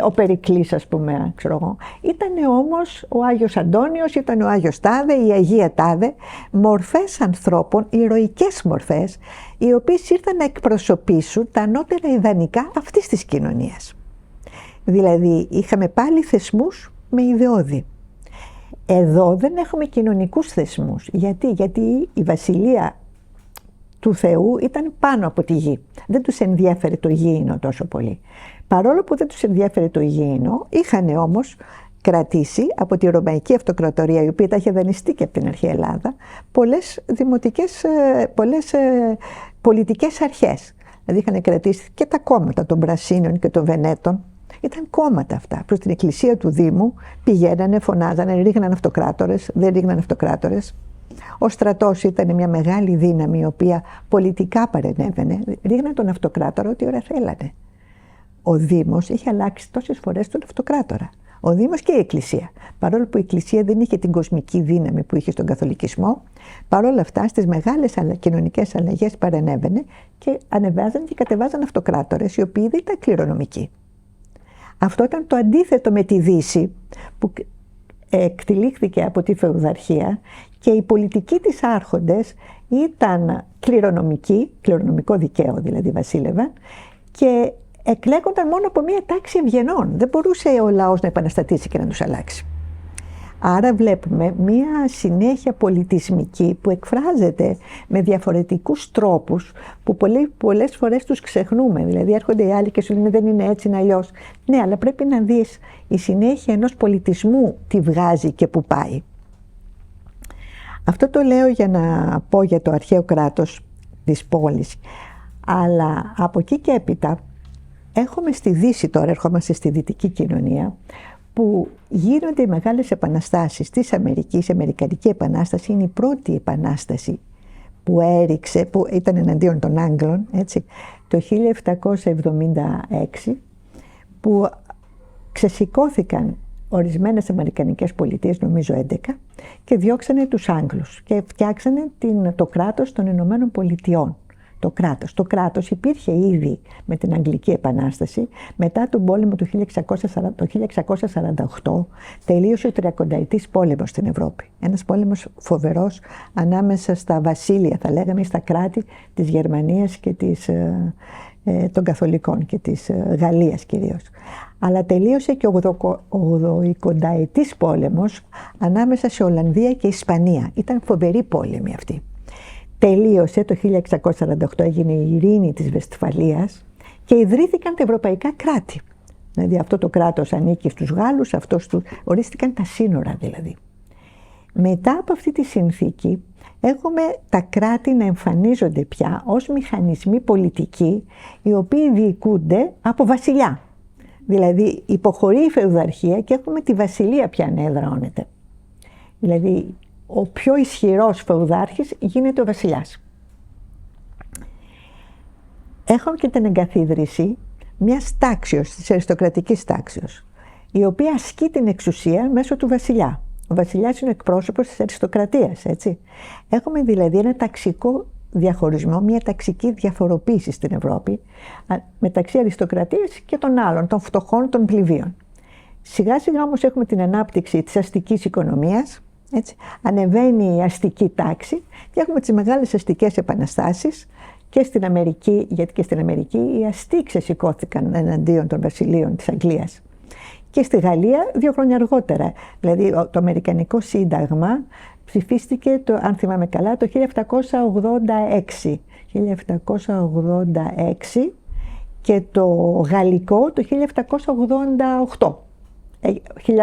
ο Περικλής, ας πούμε, ξέρω εγώ. Ήτανε όμως ο Άγιος Αντώνιος, ήταν ο Άγιος Τάδε, η Αγία Τάδε, μορφές ανθρώπων, ηρωικές μορφές, οι οποίες ήρθαν να εκπροσωπήσουν τα ανώτερα ιδανικά αυτής της κοινωνίας. Δηλαδή είχαμε πάλι θεσμούς με ιδεώδη. Εδώ δεν έχουμε κοινωνικούς θεσμούς. Γιατί η βασιλεία του Θεού ήταν πάνω από τη γη. Δεν τους ενδιέφερε το γήινο τόσο πολύ. Παρόλο που δεν τους ενδιέφερε το γήινο, είχαν όμως κρατήσει από τη Ρωμαϊκή Αυτοκρατορία, η οποία τα είχε δανειστεί και από την αρχαία Ελλάδα, πολλές πολιτικές αρχές. Δηλαδή είχαν κρατήσει και τα κόμματα των Πρασίνων και των Βενέτων. Ήταν κόμματα αυτά. Προς την εκκλησία του Δήμου πηγαίνανε, φωνάζανε, ρίχναν αυτοκράτορες, δεν ρίχναν αυτοκράτορες. Ο στρατός ήταν μια μεγάλη δύναμη, η οποία πολιτικά παρενέβαινε. Ρίχναν τον αυτοκράτορα ό,τι ώρα θέλανε. Ο Δήμος είχε αλλάξει τόσες φορές τον αυτοκράτορα. Ο Δήμος και η Εκκλησία. Παρόλο που η Εκκλησία δεν είχε την κοσμική δύναμη που είχε στον Καθολικισμό, παρόλα αυτά στις μεγάλες κοινωνικές αλλαγές παρενέβαινε και ανεβάζαν και κατεβάζαν αυτοκράτορες, οι οποίοι δεν ήταν κληρονομικοί. Αυτό ήταν το αντίθετο με τη Δύση, που εκτυλίχθηκε από τη φεουδαρχία και οι πολιτικοί της άρχοντες ήταν κληρονομικοί, κληρονομικό δικαίο δηλαδή βασίλευαν, και εκλέγονταν μόνο από μία τάξη ευγενών. Δεν μπορούσε ο λαός να επαναστατήσει και να τους αλλάξει. Άρα βλέπουμε μία συνέχεια πολιτισμική που εκφράζεται με διαφορετικούς τρόπους που πολλές φορές τους ξεχνούμε. Δηλαδή έρχονται οι άλλοι και σου λένε δεν είναι έτσι, είναι αλλιώς. Ναι, αλλά πρέπει να δεις η συνέχεια ενός πολιτισμού τι βγάζει και που πάει. Αυτό το λέω για να πω για το αρχαίο κράτος της πόλης. Αλλά από εκεί και έπειτα έχουμε στη Δύση τώρα, ερχόμαστε στη δυτική κοινωνία, που γίνονται οι μεγάλες επαναστάσεις της Αμερικής. Η Αμερικανική Επανάσταση είναι η πρώτη επανάσταση που έριξε, που ήταν εναντίον των Άγγλων, έτσι, το 1776, που ξεσηκώθηκαν ορισμένες αμερικανικές πολιτείες, νομίζω 11, και διώξανε τους Άγγλους και φτιάξανε το κράτος των Ηνωμένων Πολιτειών. Το κράτος υπήρχε ήδη με την Αγγλική Επανάσταση. Μετά τον πόλεμο του 1648 τελείωσε ο 30ετής πόλεμος στην Ευρώπη. Ένας πόλεμος φοβερός ανάμεσα στα βασίλεια, θα λέγαμε, στα κράτη της Γερμανίας και των Καθολικών και της Γαλλίας κυρίως. Αλλά τελείωσε και ο 80ετής πόλεμος ανάμεσα σε Ολλανδία και Ισπανία. Ήταν φοβερή πόλεμη αυτή. Τελείωσε το 1648, έγινε η ειρήνη της Βεσφαλίας και ιδρύθηκαν τα ευρωπαϊκά κράτη. Δηλαδή αυτό το κράτος ανήκει στους Γάλλους, ορίστηκαν τα σύνορα δηλαδή. Μετά από αυτή τη συνθήκη έχουμε τα κράτη να εμφανίζονται πια ως μηχανισμοί πολιτικοί, οι οποίοι διοικούνται από βασιλιά. Δηλαδή υποχωρεί η φεουδαρχία και έχουμε τη βασιλεία πια να εδραιώνεται. Δηλαδή ο πιο ισχυρός φεουδάρχης γίνεται ο βασιλιάς. Έχουμε και την εγκαθίδρυση μιας τάξεως, της αριστοκρατικής τάξεως. η οποία ασκεί την εξουσία μέσω του βασιλιά. Ο βασιλιάς είναι ο εκπρόσωπος της αριστοκρατίας, έτσι. Έχουμε δηλαδή ένα ταξικό διαχωρισμό, μια ταξική διαφοροποίηση στην Ευρώπη μεταξύ αριστοκρατίας και των άλλων, των φτωχών, των πληβίων. Σιγά σιγά όμως έχουμε την ανάπτυξη της αστικής οικονομίας, έτσι. Ανεβαίνει η αστική τάξη και έχουμε τις μεγάλες αστικές επαναστάσεις και στην Αμερική, γιατί και στην Αμερική οι αστεί ξεσηκώθηκαν εναντίον των βασιλείων της Αγγλίας. Και στη Γαλλία 2 χρόνια αργότερα, δηλαδή το Αμερικανικό Σύνταγμα ψηφίστηκε, αν θυμάμαι καλά, το 1786. 1786 και το Γαλλικό το 1788.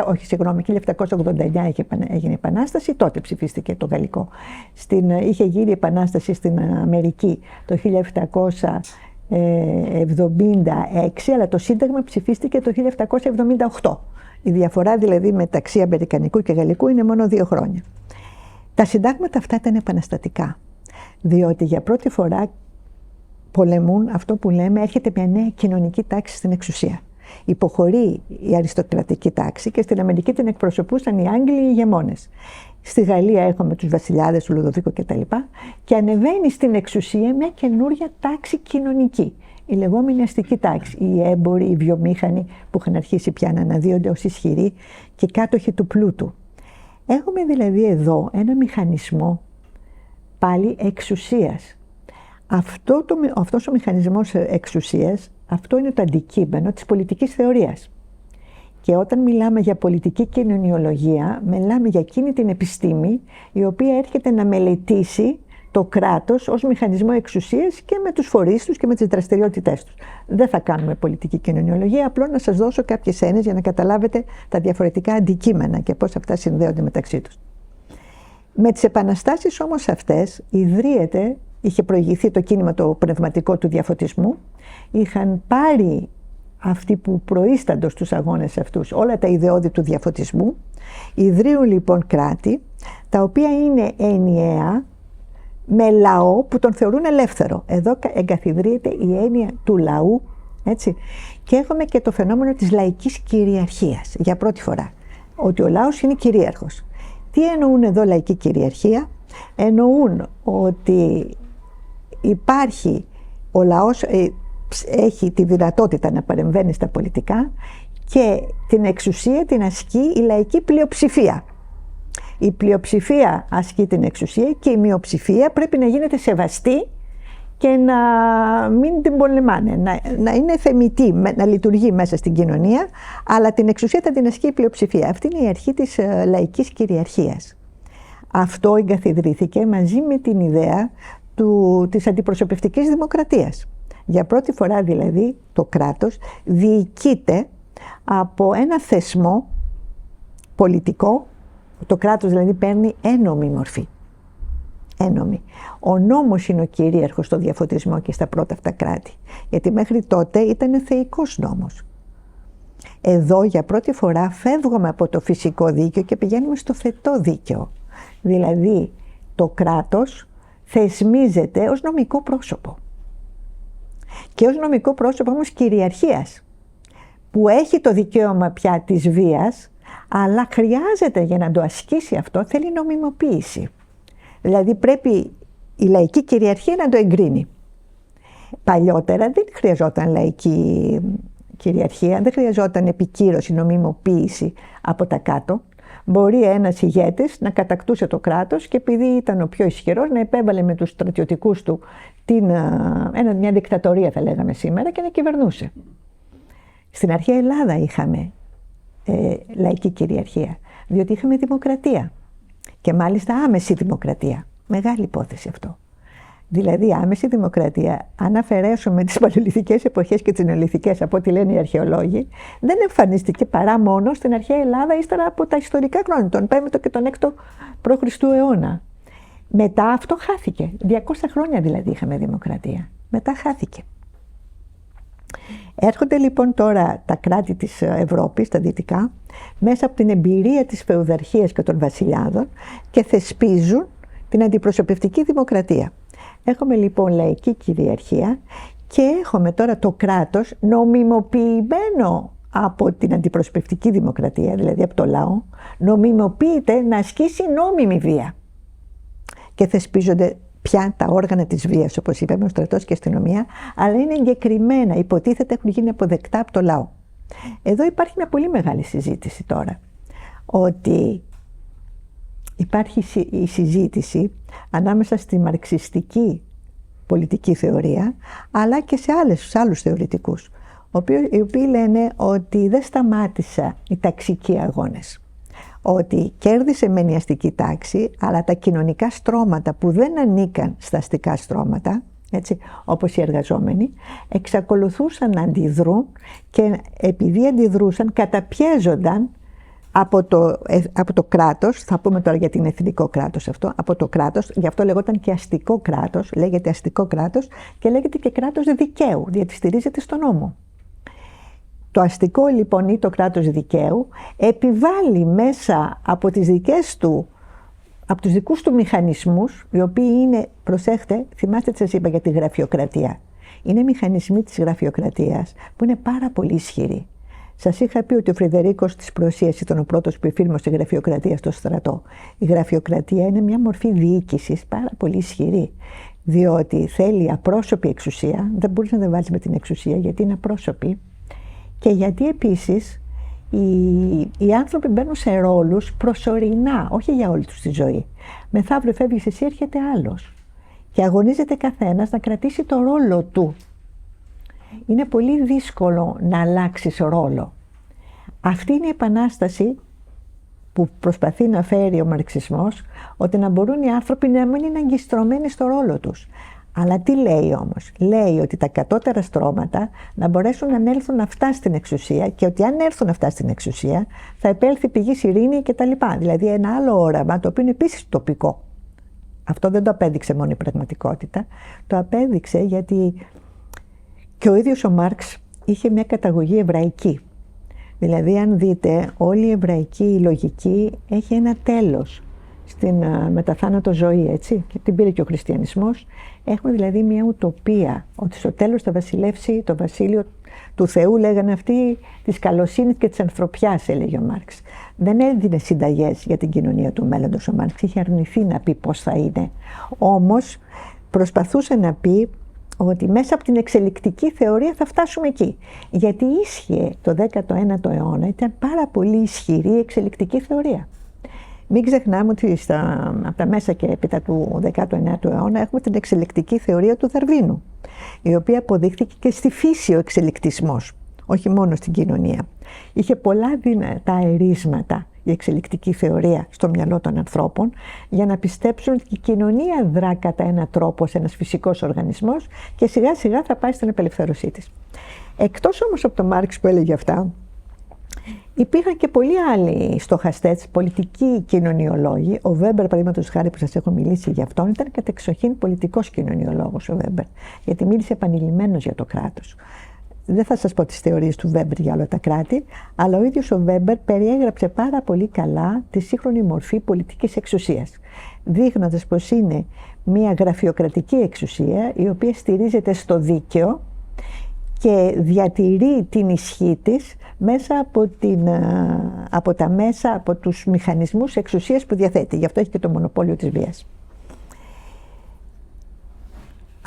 Όχι, συγγνώμη, 1789 έγινε η Επανάσταση, τότε ψηφίστηκε το Γαλλικό. Είχε γίνει η Επανάσταση στην Αμερική το 1776, αλλά το Σύνταγμα ψηφίστηκε το 1778. Η διαφορά δηλαδή μεταξύ Αμερικανικού και Γαλλικού είναι μόνο 2 χρόνια. Τα συντάγματα αυτά ήταν επαναστατικά, διότι για πρώτη φορά πολεμούν αυτό που λέμε, έρχεται μια νέα κοινωνική τάξη στην εξουσία. Υποχωρεί η αριστοκρατική τάξη και στην Αμερική την εκπροσωπούσαν οι Άγγλοι οι ηγεμόνες. Στη Γαλλία έχουμε τους βασιλιάδες, του Λουδοβίκο κτλ. Και ανεβαίνει στην εξουσία μια καινούρια τάξη κοινωνική. Η λεγόμενη αστική τάξη. Οι έμποροι, οι βιομήχανοι που είχαν αρχίσει πια να αναδύονται ως ισχυροί και κάτοχοι του πλούτου. Έχουμε δηλαδή εδώ ένα μηχανισμό πάλι εξουσίας. Αυτός ο μηχανισμός εξουσίας, αυτό είναι το αντικείμενο της πολιτικής θεωρίας. Και όταν μιλάμε για πολιτική κοινωνιολογία, μιλάμε για εκείνη την επιστήμη η οποία έρχεται να μελετήσει το κράτος ως μηχανισμό εξουσίας και με τους φορείς τους και με τις δραστηριότητές τους. Δεν θα κάνουμε πολιτική κοινωνιολογία, απλώς να σας δώσω κάποιες έννοιες για να καταλάβετε τα διαφορετικά αντικείμενα και πώς αυτά συνδέονται μεταξύ τους. Με τις επαναστάσεις όμως αυτές είχε προηγηθεί το κίνημα το πνευματικό του διαφωτισμού, είχαν πάρει αυτοί που προείσταντος στους αγώνες αυτούς όλα τα ιδεώδη του διαφωτισμού, ιδρύουν λοιπόν κράτη τα οποία είναι ενιαία με λαό που τον θεωρούν ελεύθερο. Εδώ εγκαθιδρύεται η έννοια του λαού, έτσι. Και έχουμε και το φαινόμενο της λαϊκής κυριαρχίας για πρώτη φορά, ότι ο λαός είναι κυρίαρχος. Τι εννοούν εδώ λαϊκή κυριαρχία? Εννοούν ότι υπάρχει ο λαός, έχει τη δυνατότητα να παρεμβαίνει στα πολιτικά και την εξουσία την ασκεί η λαϊκή πλειοψηφία. Η πλειοψηφία ασκεί την εξουσία και η μειοψηφία πρέπει να γίνεται σεβαστή και να μην την πολεμάνε, να είναι θεμητή, να λειτουργεί μέσα στην κοινωνία, αλλά την εξουσία θα την ασκεί η πλειοψηφία. Αυτή είναι η αρχή της λαϊκής κυριαρχίας. Αυτό εγκαθιδρύθηκε μαζί με την ιδέα της αντιπροσωπευτικής δημοκρατίας. Για πρώτη φορά δηλαδή το κράτος διοικείται από ένα θεσμό πολιτικό, το κράτος δηλαδή παίρνει ένομη μορφή. Ένομη. Ο νόμος είναι ο κυρίαρχος στο διαφωτισμό και στα πρώτα αυτά κράτη, γιατί μέχρι τότε ήταν θεϊκός νόμος. Εδώ για πρώτη φορά φεύγουμε από το φυσικό δίκαιο και πηγαίνουμε στο θετό δίκαιο. Δηλαδή το κράτος θεσμίζεται ως νομικό πρόσωπο. Και ως νομικό πρόσωπο όμως κυριαρχίας, που έχει το δικαίωμα πια της βίας, αλλά χρειάζεται για να το ασκήσει αυτό, θέλει νομιμοποίηση. Δηλαδή πρέπει η λαϊκή κυριαρχία να το εγκρίνει. Παλιότερα δεν χρειαζόταν λαϊκή κυριαρχία, δεν χρειαζόταν επικύρωση, νομιμοποίηση από τα κάτω. Μπορεί ένας ηγέτης να κατακτούσε το κράτος και επειδή ήταν ο πιο ισχυρός να επέβαλε με τους στρατιωτικούς του μια δικτατορία θα λέγαμε σήμερα και να κυβερνούσε. Στην αρχαία Ελλάδα είχαμε λαϊκή κυριαρχία, διότι είχαμε δημοκρατία και μάλιστα άμεση δημοκρατία. Μεγάλη υπόθεση αυτό. Δηλαδή άμεση δημοκρατία, αν αφαιρέσουμε τις παλαιολιθικές εποχές και τις νεολιθικές από ό,τι λένε οι αρχαιολόγοι, δεν εμφανίστηκε παρά μόνο στην αρχαία Ελλάδα ύστερα από τα ιστορικά χρόνια, τον 5ο και τον 6ο π.Χ. αιώνα. Μετά αυτό χάθηκε. 200 χρόνια δηλαδή είχαμε δημοκρατία. Μετά χάθηκε. Έρχονται λοιπόν τώρα τα κράτη της Ευρώπης, τα δυτικά, μέσα από την εμπειρία της φεουδαρχίας και των βασιλιάδων και θεσπίζουν την αντιπροσωπευτική δημοκρατία. Έχουμε λοιπόν λαϊκή κυριαρχία και έχουμε τώρα το κράτος νομιμοποιημένο από την αντιπροσωπευτική δημοκρατία, δηλαδή από το λαό, νομιμοποιείται να ασκήσει νόμιμη βία. Και θεσπίζονται πια τα όργανα της βίας, όπως είπαμε, ο στρατός και η αστυνομία, αλλά είναι εγκεκριμένα, υποτίθεται έχουν γίνει αποδεκτά από το λαό. Εδώ υπάρχει μια πολύ μεγάλη συζήτηση τώρα, ότι υπάρχει η συζήτηση ανάμεσα στη μαρξιστική πολιτική θεωρία, αλλά και σε άλλους θεωρητικούς, οι οποίοι λένε ότι δεν σταμάτησαν οι ταξικοί αγώνες. Ότι κέρδισε μεν η αστική τάξη, αλλά τα κοινωνικά στρώματα που δεν ανήκαν στα αστικά στρώματα, έτσι, όπως οι εργαζόμενοι, εξακολουθούσαν να αντιδρούν και επειδή αντιδρούσαν καταπιέζονταν από το κράτος, θα πούμε τώρα γιατί είναι εθνικό κράτος αυτό, από το κράτος, γι' αυτό λεγόταν και αστικό κράτος, λέγεται αστικό κράτος και λέγεται και κράτος δικαίου, γιατί στηρίζεται στον νόμο. Το αστικό λοιπόν ή το κράτος δικαίου επιβάλλει μέσα από από τους δικούς του μηχανισμούς, οι οποίοι είναι, προσέχτε, θυμάστε τι σας είπα για τη γραφειοκρατία. Είναι μηχανισμοί της γραφειοκρατίας που είναι πάρα πολύ ισχυροί. Σας είχα πει ότι ο Φρυδερίκος της Προσίας ήταν ο πρώτος που εφήρμοσε τη γραφειοκρατία στο στρατό. Η γραφειοκρατία είναι μια μορφή διοίκησης πάρα πολύ ισχυρή. Διότι θέλει απρόσωπη εξουσία, δεν μπορείς να την βάλεις με την εξουσία γιατί είναι απρόσωπη. Και γιατί επίσης οι άνθρωποι μπαίνουν σε ρόλους προσωρινά, όχι για όλη τους τη ζωή. Μεθαύριο φεύγεις εσύ, έρχεται άλλος. Και αγωνίζεται καθένας να κρατήσει το ρόλο του. Είναι πολύ δύσκολο να αλλάξεις ρόλο. Αυτή είναι η επανάσταση που προσπαθεί να φέρει ο μαρξισμός, ότι να μπορούν οι άνθρωποι να μην είναι αγκιστρωμένοι στο ρόλο τους. Αλλά τι λέει όμως? Λέει ότι τα κατώτερα στρώματα να μπορέσουν να ανέλθουν αυτά στην εξουσία και ότι αν έρθουν αυτά στην εξουσία θα επέλθει πηγής ειρήνη κτλ. Δηλαδή ένα άλλο όραμα το οποίο είναι επίσης τοπικό. Αυτό δεν το απέδειξε μόνο η πραγματικότητα. Το απέδειξε γιατί και ο ίδιος ο Μάρξ είχε μια καταγωγή εβραϊκή. Δηλαδή αν δείτε όλη η εβραϊκή λογική έχει ένα τέλος στην μεταθάνατο ζωή, έτσι, και την πήρε και ο χριστιανισμός. Έχουμε δηλαδή μια ουτοπία ότι στο τέλος θα βασιλεύσει το βασίλειο του Θεού, λέγανε αυτοί, της καλοσύνης και της ανθρωπιάς, έλεγε ο Μάρξ. Δεν έδινε συνταγές για την κοινωνία του μέλλοντος ο Μάρξ, είχε αρνηθεί να πει πώς θα είναι. Όμως προσπαθούσε να πει ότι μέσα από την εξελικτική θεωρία θα φτάσουμε εκεί. Γιατί ίσχυε το 19ο αιώνα, ήταν πάρα πολύ ισχυρή η εξελικτική θεωρία. Μην ξεχνάμε ότι από τα μέσα και έπειτα του 19ου αιώνα έχουμε την εξελικτική θεωρία του Δαρβίνου, η οποία αποδείχθηκε και στη φύση ο εξελικτισμός, όχι μόνο στην κοινωνία. Είχε πολλά δυνατά αερίσματα η εξελικτική θεωρία στο μυαλό των ανθρώπων για να πιστέψουν ότι η κοινωνία δρά κατά έναν τρόπο σε ένας φυσικός οργανισμός και σιγά σιγά θα πάει στην απελευθέρωσή της. Εκτός όμως από τον Μάρξ που έλεγε αυτά, υπήρχαν και πολλοί άλλοι στοχαστές, πολιτικοί κοινωνιολόγοι. Ο Βέμπερ, παραδείγματος χάρη που σας έχω μιλήσει για αυτόν, ήταν κατεξοχήν πολιτικός κοινωνιολόγος ο Βέμπερ, γιατί μίλησε επανειλημμένος για το κράτος. Δεν θα σας πω τις θεωρίες του Βέμπερ για όλα τα κράτη, αλλά ο ίδιος ο Βέμπερ περιέγραψε πάρα πολύ καλά τη σύγχρονη μορφή πολιτικής εξουσίας, δείχνοντας πως είναι μια γραφειοκρατική εξουσία η οποία στηρίζεται στο δίκαιο και διατηρεί την ισχύ της μέσα από τους μηχανισμούς εξουσίας που διαθέτει. Γι' αυτό έχει και το μονοπόλιο της βίας.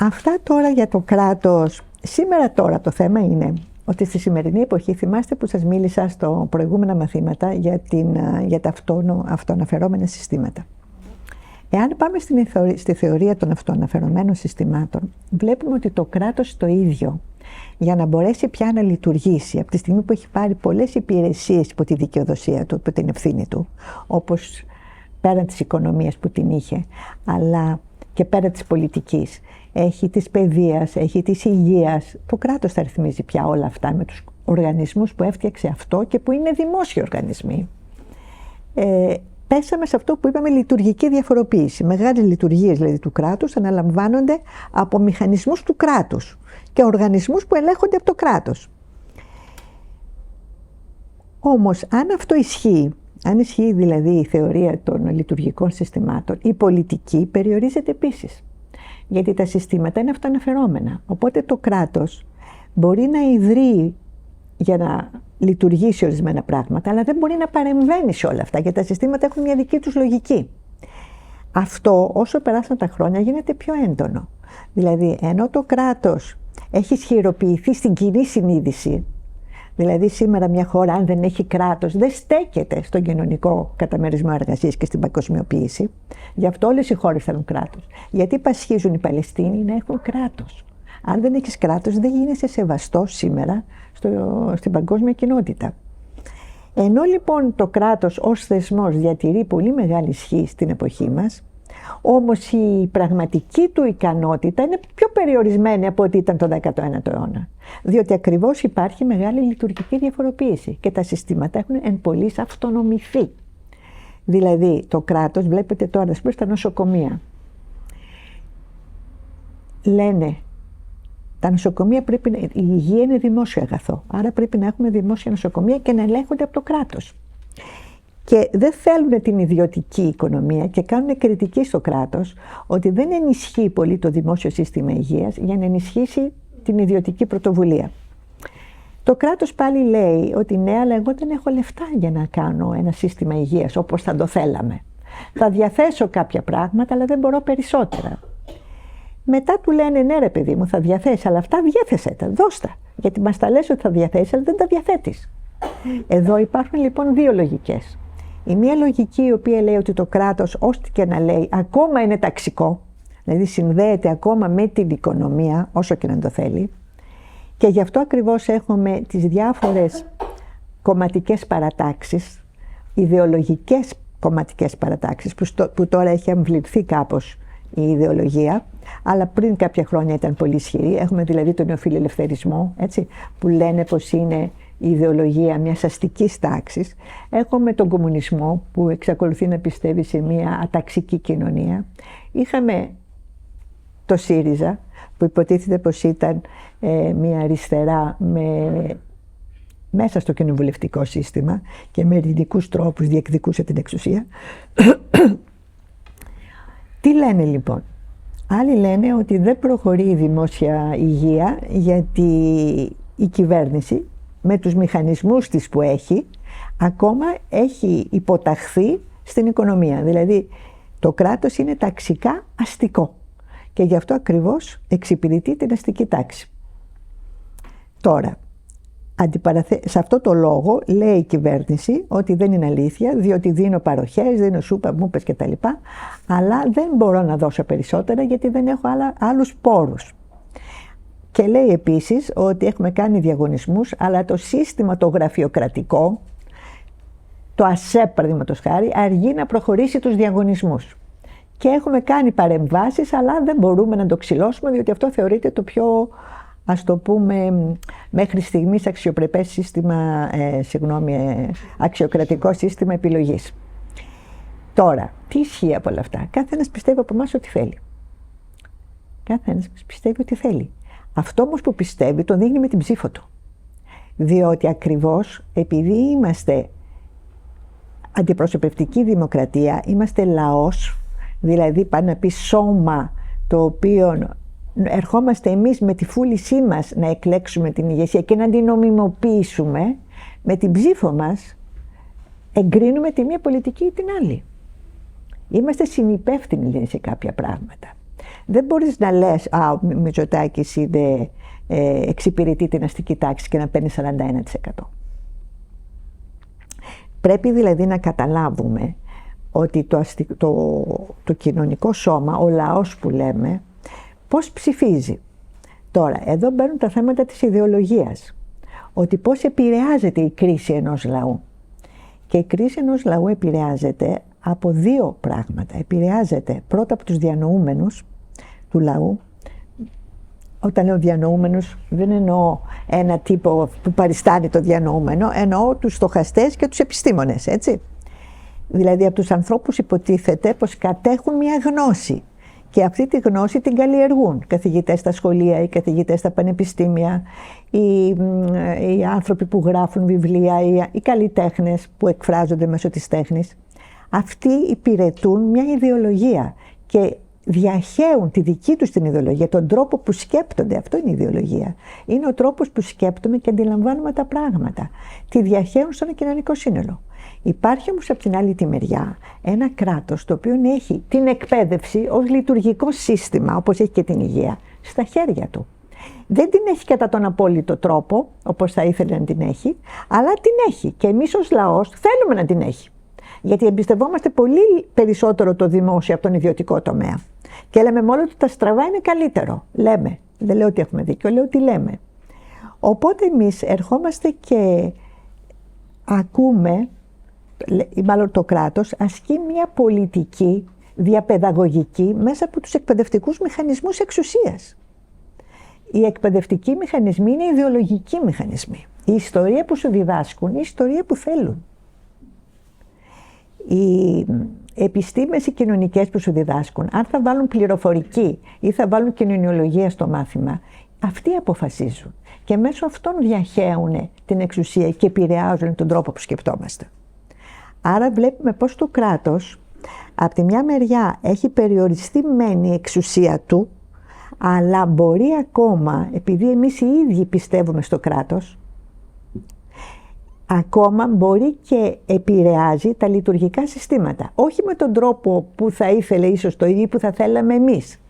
Αυτά τώρα για το κράτος. Σήμερα τώρα το θέμα είναι ότι στη σημερινή εποχή, θυμάστε που σας μίλησα στο προηγούμενα μαθήματα για τα αυτοαναφερόμενα συστήματα. Εάν πάμε στη θεωρία των αυτοαναφερομένων συστημάτων, βλέπουμε ότι το κράτος το ίδιο, για να μπορέσει πια να λειτουργήσει από τη στιγμή που έχει πάρει πολλές υπηρεσίες υπό τη δικαιοδοσία του, υπό την ευθύνη του, όπως πέραν της οικονομίας που την είχε, αλλά και πέραν της πολιτικής, έχει της παιδείας, έχει της υγείας. Το κράτος θα ρυθμίζει πια όλα αυτά με τους οργανισμούς που έφτιαξε αυτό και που είναι δημόσιοι οργανισμοί. Πέσαμε σε αυτό που είπαμε λειτουργική διαφοροποίηση. Μεγάλες λειτουργίες δηλαδή του κράτους αναλαμβάνονται από μηχανισμούς του κράτους και οργανισμούς που ελέγχονται από το κράτος. Όμως αν αυτό ισχύει, αν ισχύει δηλαδή η θεωρία των λειτουργικών συστημάτων, η πολιτική περιορίζεται επίσης. Γιατί τα συστήματα είναι αυτοαναφερόμενα. Οπότε το κράτος μπορεί να ιδρύει για να λειτουργεί σε ορισμένα πράγματα, αλλά δεν μπορεί να παρεμβαίνει σε όλα αυτά, γιατί τα συστήματα έχουν μια δική τους λογική. Αυτό, όσο περάσαν τα χρόνια, γίνεται πιο έντονο. Δηλαδή, ενώ το κράτος έχει ισχυροποιηθεί στην κοινή συνείδηση, δηλαδή σήμερα μια χώρα, αν δεν έχει κράτος, δεν στέκεται στον κοινωνικό καταμερισμό εργασίας και στην παγκοσμιοποίηση. Γι' αυτό όλες οι χώρες θέλουν κράτος. Γιατί πασχίζουν οι Παλαιστίνοι να έχουν κράτος. Αν δεν έχεις κράτος, δεν γίνεσαι σεβαστός σήμερα στην παγκόσμια κοινότητα. Ενώ λοιπόν το κράτος ως θεσμός διατηρεί πολύ μεγάλη ισχύ στην εποχή μας, όμως η πραγματική του ικανότητα είναι πιο περιορισμένη από ό,τι ήταν το 19ο αιώνα. Διότι ακριβώς υπάρχει μεγάλη λειτουργική διαφοροποίηση και τα συστήματα έχουν εν πολλοίς αυτονομηθεί. Δηλαδή το κράτος, βλέπετε τώρα στα νοσοκομεία, λένε τα νοσοκομεία η υγεία είναι δημόσιο αγαθό, άρα πρέπει να έχουμε δημόσια νοσοκομεία και να ελέγχονται από το κράτος. Και δεν θέλουν την ιδιωτική οικονομία και κάνουν κριτική στο κράτος ότι δεν ενισχύει πολύ το δημόσιο σύστημα υγείας για να ενισχύσει την ιδιωτική πρωτοβουλία. Το κράτος πάλι λέει ότι ναι, αλλά εγώ δεν έχω λεφτά για να κάνω ένα σύστημα υγείας όπως θα το θέλαμε. Θα διαθέσω κάποια πράγματα, αλλά δεν μπορώ περισσότερα. Μετά του λένε ναι ρε παιδί μου, θα διαθέσεις, αλλά αυτά διέθεσέ τα, δώσ' τα. Γιατί μας τα λες ότι θα διαθέσεις, αλλά δεν τα διαθέτεις. Εδώ υπάρχουν λοιπόν δύο λογικές. Η μία λογική η οποία λέει ότι το κράτος, ώστε και να λέει, ακόμα είναι ταξικό, δηλαδή συνδέεται ακόμα με την οικονομία, όσο και να το θέλει, και γι' αυτό ακριβώς έχουμε τις διάφορες κομματικές παρατάξεις, ιδεολογικές κομματικές παρατάξεις, που τώρα έχει αμβληθεί κάπως η ιδεολογία, αλλά πριν κάποια χρόνια ήταν πολύ ισχυρή. Έχουμε δηλαδή τον νεοφιλελευθερισμό, έτσι, που λένε πως είναι η ιδεολογία μιας αστικής τάξης. Έχουμε τον κομμουνισμό που εξακολουθεί να πιστεύει σε μια αταξική κοινωνία. Είχαμε το ΣΥΡΙΖΑ που υποτίθεται πως ήταν μια αριστερά μέσα στο κοινοβουλευτικό σύστημα και με ειρηνικούς τρόπους διεκδικούσε την εξουσία. Τι λένε λοιπόν? Άλλοι λένε ότι δεν προχωρεί η δημόσια υγεία γιατί η κυβέρνηση με τους μηχανισμούς της που έχει ακόμα έχει υποταχθεί στην οικονομία. Δηλαδή το κράτος είναι ταξικά αστικό και γι' αυτό ακριβώς εξυπηρετεί την αστική τάξη. Τώρα, σε αυτό το λόγο λέει η κυβέρνηση ότι δεν είναι αλήθεια, διότι δίνω παροχές, δίνω σούπα, μούπες κτλ. Αλλά δεν μπορώ να δώσω περισσότερα γιατί δεν έχω άλλους πόρους. Και λέει επίσης ότι έχουμε κάνει διαγωνισμούς, αλλά το σύστημα το γραφειοκρατικό, το ΑΣΕΠ παραδείγματος χάρη, αργεί να προχωρήσει τους διαγωνισμούς. Και έχουμε κάνει παρεμβάσεις, αλλά δεν μπορούμε να το ξυλώσουμε, διότι αυτό θεωρείται το πιο, ας το πούμε, μέχρι στιγμής αξιοπρεπές σύστημα, αξιοκρατικό σύστημα επιλογής. Τώρα, τι ισχύει από όλα αυτά? Κάθε ένας πιστεύει από εμάς ό,τι θέλει. Κάθε ένας πιστεύει ό,τι θέλει. Αυτό όμως που πιστεύει τον δείχνει με την ψήφο του. Διότι ακριβώς επειδή είμαστε αντιπροσωπευτική δημοκρατία, είμαστε λαός, δηλαδή πάνε να πει σώμα το οποίο ερχόμαστε εμείς με τη βούλησή μας να εκλέξουμε την ηγεσία και να την νομιμοποιήσουμε, με την ψήφο μας εγκρίνουμε τη μία πολιτική ή την άλλη. Είμαστε συνυπεύθυνοι σε κάποια πράγματα. Δεν μπορείς να λες ο Μητσοτάκης εξυπηρετεί την αστική τάξη και να παίρνει 41%. Πρέπει δηλαδή να καταλάβουμε ότι το κοινωνικό σώμα, ο λαός που λέμε, πώς ψηφίζει. Τώρα, εδώ μπαίνουν τα θέματα της ιδεολογίας. Ότι πώς επηρεάζεται η κρίση ενός λαού. Και η κρίση ενός λαού επηρεάζεται από δύο πράγματα. Επηρεάζεται πρώτα από τους διανοούμενους του λαού. Όταν λέω διανοούμενους, δεν εννοώ ένα τύπο που παριστάνει το διανοούμενο, εννοώ τους στοχαστές και τους επιστήμονες, έτσι. Δηλαδή από τους ανθρώπους υποτίθεται πως κατέχουν μια γνώση και αυτή τη γνώση την καλλιεργούν. Καθηγητές στα σχολεία, οι καθηγητές στα πανεπιστήμια, οι άνθρωποι που γράφουν βιβλία, οι καλλιτέχνες που εκφράζονται μέσω της τέχνης. Αυτοί υπηρετούν μια ιδεολογία και διαχέουν τη δική τους την ιδεολογία, τον τρόπο που σκέπτονται. Αυτό είναι η ιδεολογία. Είναι ο τρόπος που σκέπτομαι και αντιλαμβάνουμε τα πράγματα. Τη διαχέουν στο ένα κοινωνικό σύνολο. Υπάρχει όμως από την άλλη τη μεριά ένα κράτος το οποίο έχει την εκπαίδευση ως λειτουργικό σύστημα, όπως έχει και την υγεία, στα χέρια του. Δεν την έχει κατά τον απόλυτο τρόπο, όπως θα ήθελε να την έχει, αλλά την έχει. Και εμείς ως λαός θέλουμε να την έχει. Γιατί εμπιστευόμαστε πολύ περισσότερο το δημόσιο από τον ιδιωτικό τομέα. Και λέμε μόνο ότι τα στραβά είναι καλύτερο. Λέμε. Δεν λέω ότι έχουμε δίκιο, λέω ότι λέμε. Οπότε εμείς ερχόμαστε και ακούμε, ή μάλλον το κράτος, ασκεί μια πολιτική διαπαιδαγωγική μέσα από τους εκπαιδευτικούς μηχανισμούς εξουσίας. Οι εκπαιδευτικοί μηχανισμοί είναι ιδεολογικοί μηχανισμοί. Η ιστορία που σου διδάσκουν είναι η ιστορία που θέλουν. Οι επιστήμες οι κοινωνικές που σου διδάσκουν, αν θα βάλουν πληροφορική ή θα βάλουν κοινωνιολογία στο μάθημα, αυτοί αποφασίζουν. Και μέσω αυτών διαχέουν την εξουσία και επηρεάζουν τον τρόπο που σκεπτόμαστε. Άρα βλέπουμε πως το κράτος, από τη μια μεριά έχει περιοριστεί μεν η εξουσία του, αλλά μπορεί ακόμα, επειδή εμείς οι ίδιοι πιστεύουμε στο κράτος, ακόμα μπορεί και επηρεάζει τα λειτουργικά συστήματα. Όχι με τον τρόπο που θα ήθελε ίσως το ίδιο που θα θέλαμε εμείς.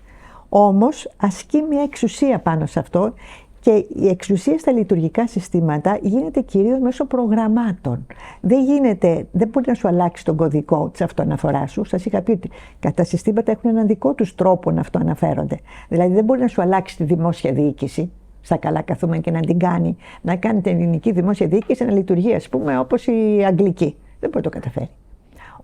Όμως ασκεί μια εξουσία πάνω σε αυτό και η εξουσία στα λειτουργικά συστήματα γίνεται κυρίως μέσω προγραμμάτων. Δεν μπορεί να σου αλλάξει τον κωδικό της αυτοαναφοράς σου. Σας είχα πει ότι τα συστήματα έχουν έναν δικό τους τρόπο να αυτοαναφέρονται. Δηλαδή δεν μπορεί να σου αλλάξει τη δημόσια διοίκηση. Στα καλά καθούμε και να την κάνει, να κάνει την ελληνική δημόσια διοίκηση να λειτουργεί, ας πούμε, όπως η αγγλική. Δεν μπορεί να το καταφέρει.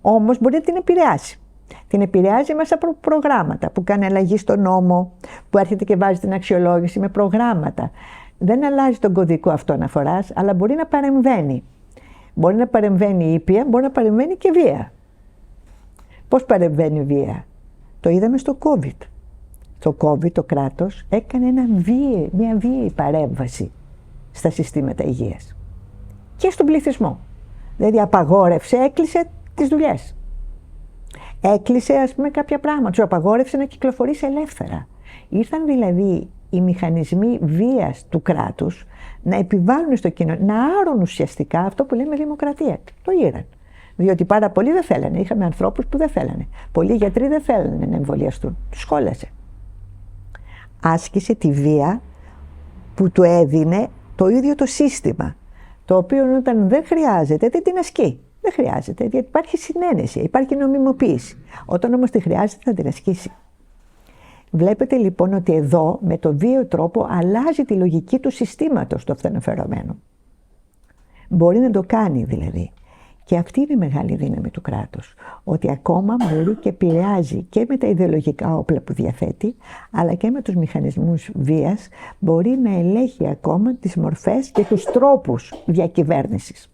Όμως μπορεί να την επηρεάσει. Την επηρεάζει μέσα από προγράμματα που κάνει αλλαγή στο νόμο, που έρχεται και βάζει την αξιολόγηση με προγράμματα. Δεν αλλάζει τον κωδικό αυτοαναφοράς, αλλά μπορεί να παρεμβαίνει. Μπορεί να παρεμβαίνει ήπια, μπορεί να παρεμβαίνει και βία. Πώς παρεμβαίνει η βία? Το είδαμε στο COVID. Το COVID το κράτος έκανε μια βίαιη παρέμβαση στα συστήματα υγείας και στον πληθυσμό. Δηλαδή απαγόρευσε, έκλεισε τις δουλειές. Έκλεισε ας πούμε κάποια πράγματα, τους απαγόρευσε να κυκλοφορήσει ελεύθερα. Ήρθαν δηλαδή οι μηχανισμοί βίας του κράτους να επιβάλλουν στο κοινό, να άρουν ουσιαστικά αυτό που λέμε δημοκρατία. Το ήραν. Διότι πάρα πολλοί δεν θέλανε. Είχαμε ανθρώπους που δεν θέλανε. Πολλοί γιατροί δεν θέλανε να εμβολιαστούν. Τους σχόλασε. Άσκησε τη βία που του έδινε το ίδιο το σύστημα, το οποίο όταν δεν χρειάζεται δεν την ασκεί. Δεν χρειάζεται, γιατί υπάρχει συνένεση, υπάρχει νομιμοποίηση. Όταν όμως τη χρειάζεται θα την ασκήσει. Βλέπετε λοιπόν ότι εδώ με τον βίαιο τρόπο αλλάζει τη λογική του συστήματος του αυτοαναφερομένου. Μπορεί να το κάνει δηλαδή. Και αυτή είναι η μεγάλη δύναμη του κράτους. Ότι ακόμα μπορεί και επηρεάζει και με τα ιδεολογικά όπλα που διαθέτει, αλλά και με τους μηχανισμούς βίας, μπορεί να ελέγχει ακόμα τις μορφές και τους τρόπους διακυβέρνησης.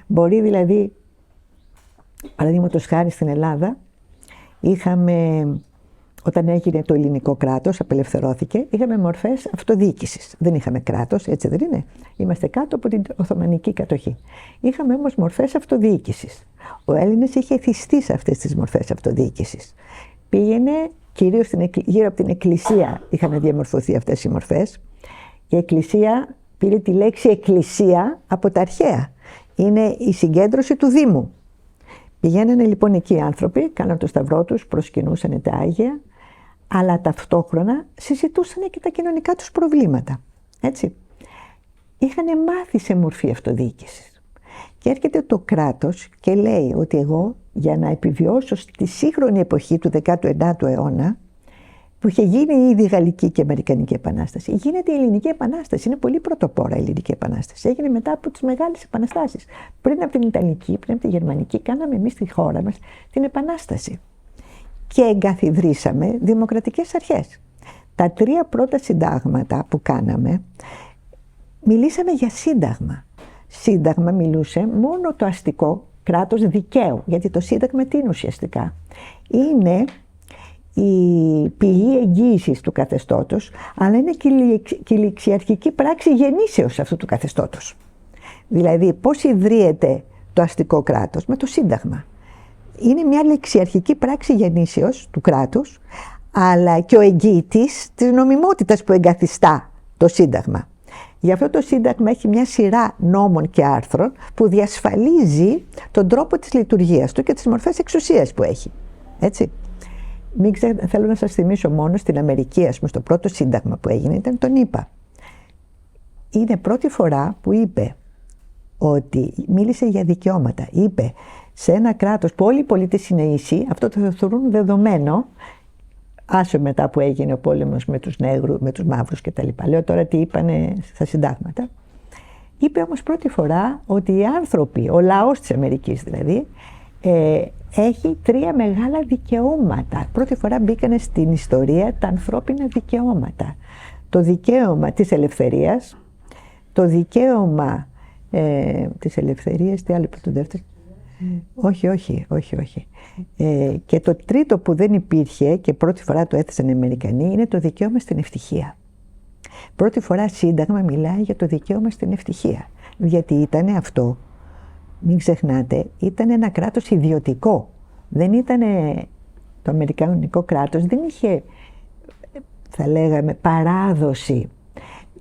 Μπορεί δηλαδή, παραδείγματος χάρη στην Ελλάδα, όταν έγινε το ελληνικό κράτος, απελευθερώθηκε, είχαμε μορφές αυτοδιοίκησης. Δεν είχαμε κράτος, έτσι δεν είναι? Είμαστε κάτω από την Οθωμανική κατοχή. Είχαμε όμως μορφές αυτοδιοίκησης. Ο Έλληνας είχε θυστεί σε αυτές τις μορφές αυτοδιοίκησης. Πήγαινε κυρίως γύρω από την Εκκλησία, είχαν διαμορφωθεί αυτές οι μορφές. Η Εκκλησία πήρε τη λέξη Εκκλησία από τα αρχαία. Είναι η συγκέντρωση του Δήμου. Πηγαίνανε λοιπόν εκεί οι άνθρωποι, κάναν το σταυρό τους, προσκυνούσαν τα Άγια, αλλά ταυτόχρονα συζητούσαν και τα κοινωνικά τους προβλήματα. Έτσι. Είχαν μάθει σε μορφή αυτοδιοίκησης. Και έρχεται το κράτος και λέει ότι εγώ για να επιβιώσω στη σύγχρονη εποχή του 19ου αιώνα, που είχε γίνει ήδη η Γαλλική και Αμερικανική Επανάσταση, γίνεται η Ελληνική Επανάσταση. Είναι πολύ πρωτοπόρα η Ελληνική Επανάσταση. Έγινε μετά από τις μεγάλες επαναστάσεις. Πριν από την Ιταλική, πριν από τη Γερμανική, κάναμε εμείς στη χώρα μας την Επανάσταση. Και εγκαθιδρύσαμε δημοκρατικές αρχές. Τα 3 πρώτα συντάγματα που κάναμε, μιλήσαμε για σύνταγμα. Σύνταγμα μιλούσε μόνο το αστικό κράτος δικαίου. Γιατί το σύνταγμα τι είναι ουσιαστικά? Είναι η πηγή εγγύησης του καθεστώτος, αλλά είναι και η ληξιαρχική πράξη γεννήσεως αυτού του καθεστώτος. Δηλαδή, πώς ιδρύεται το αστικό κράτος? Με το Σύνταγμα. είναι μια λεξιαρχική πράξη γεννήσεως του κράτους, αλλά και ο εγγυητής της νομιμότητας που εγκαθιστά το Σύνταγμα. Γι' αυτό το Σύνταγμα έχει μια σειρά νόμων και άρθρων που διασφαλίζει τον τρόπο της λειτουργίας του και τις μορφές εξουσίας που έχει. Έτσι. Θέλω να σας θυμίσω μόνο στην Αμερική, ας πούμε, στο πρώτο Σύνταγμα που έγινε ήταν τον ΗΠΑ. Είναι πρώτη φορά που είπε ότι μίλησε για δικαιώματα. Είπε σε ένα κράτος που όλοι οι πολίτες είναι ίσοι, αυτό το θεωρούν δεδομένο, άσε μετά που έγινε ο πόλεμος με τους νέγρους, με τους μαύρους κτλ. Λέω τώρα τι είπανε στα συντάγματα. Είπε όμως πρώτη φορά ότι οι άνθρωποι, ο λαός της Αμερικής δηλαδή, έχει 3 μεγάλα δικαιώματα. Πρώτη φορά μπήκανε στην ιστορία τα ανθρώπινα δικαιώματα. Το δικαίωμα της ελευθερίας, το δικαίωμα της ελευθερίας, τι άλλο είπε το δεύτερο? Όχι. Και το τρίτο που δεν υπήρχε και πρώτη φορά το έθεσαν οι Αμερικανοί είναι το δικαίωμα στην ευτυχία. Πρώτη φορά Σύνταγμα μιλάει για το δικαίωμα στην ευτυχία. Γιατί ήταν αυτό, μην ξεχνάτε, ήταν ένα κράτος ιδιωτικό. Δεν ήταν το αμερικανικό κράτος, δεν είχε, θα λέγαμε, παράδοση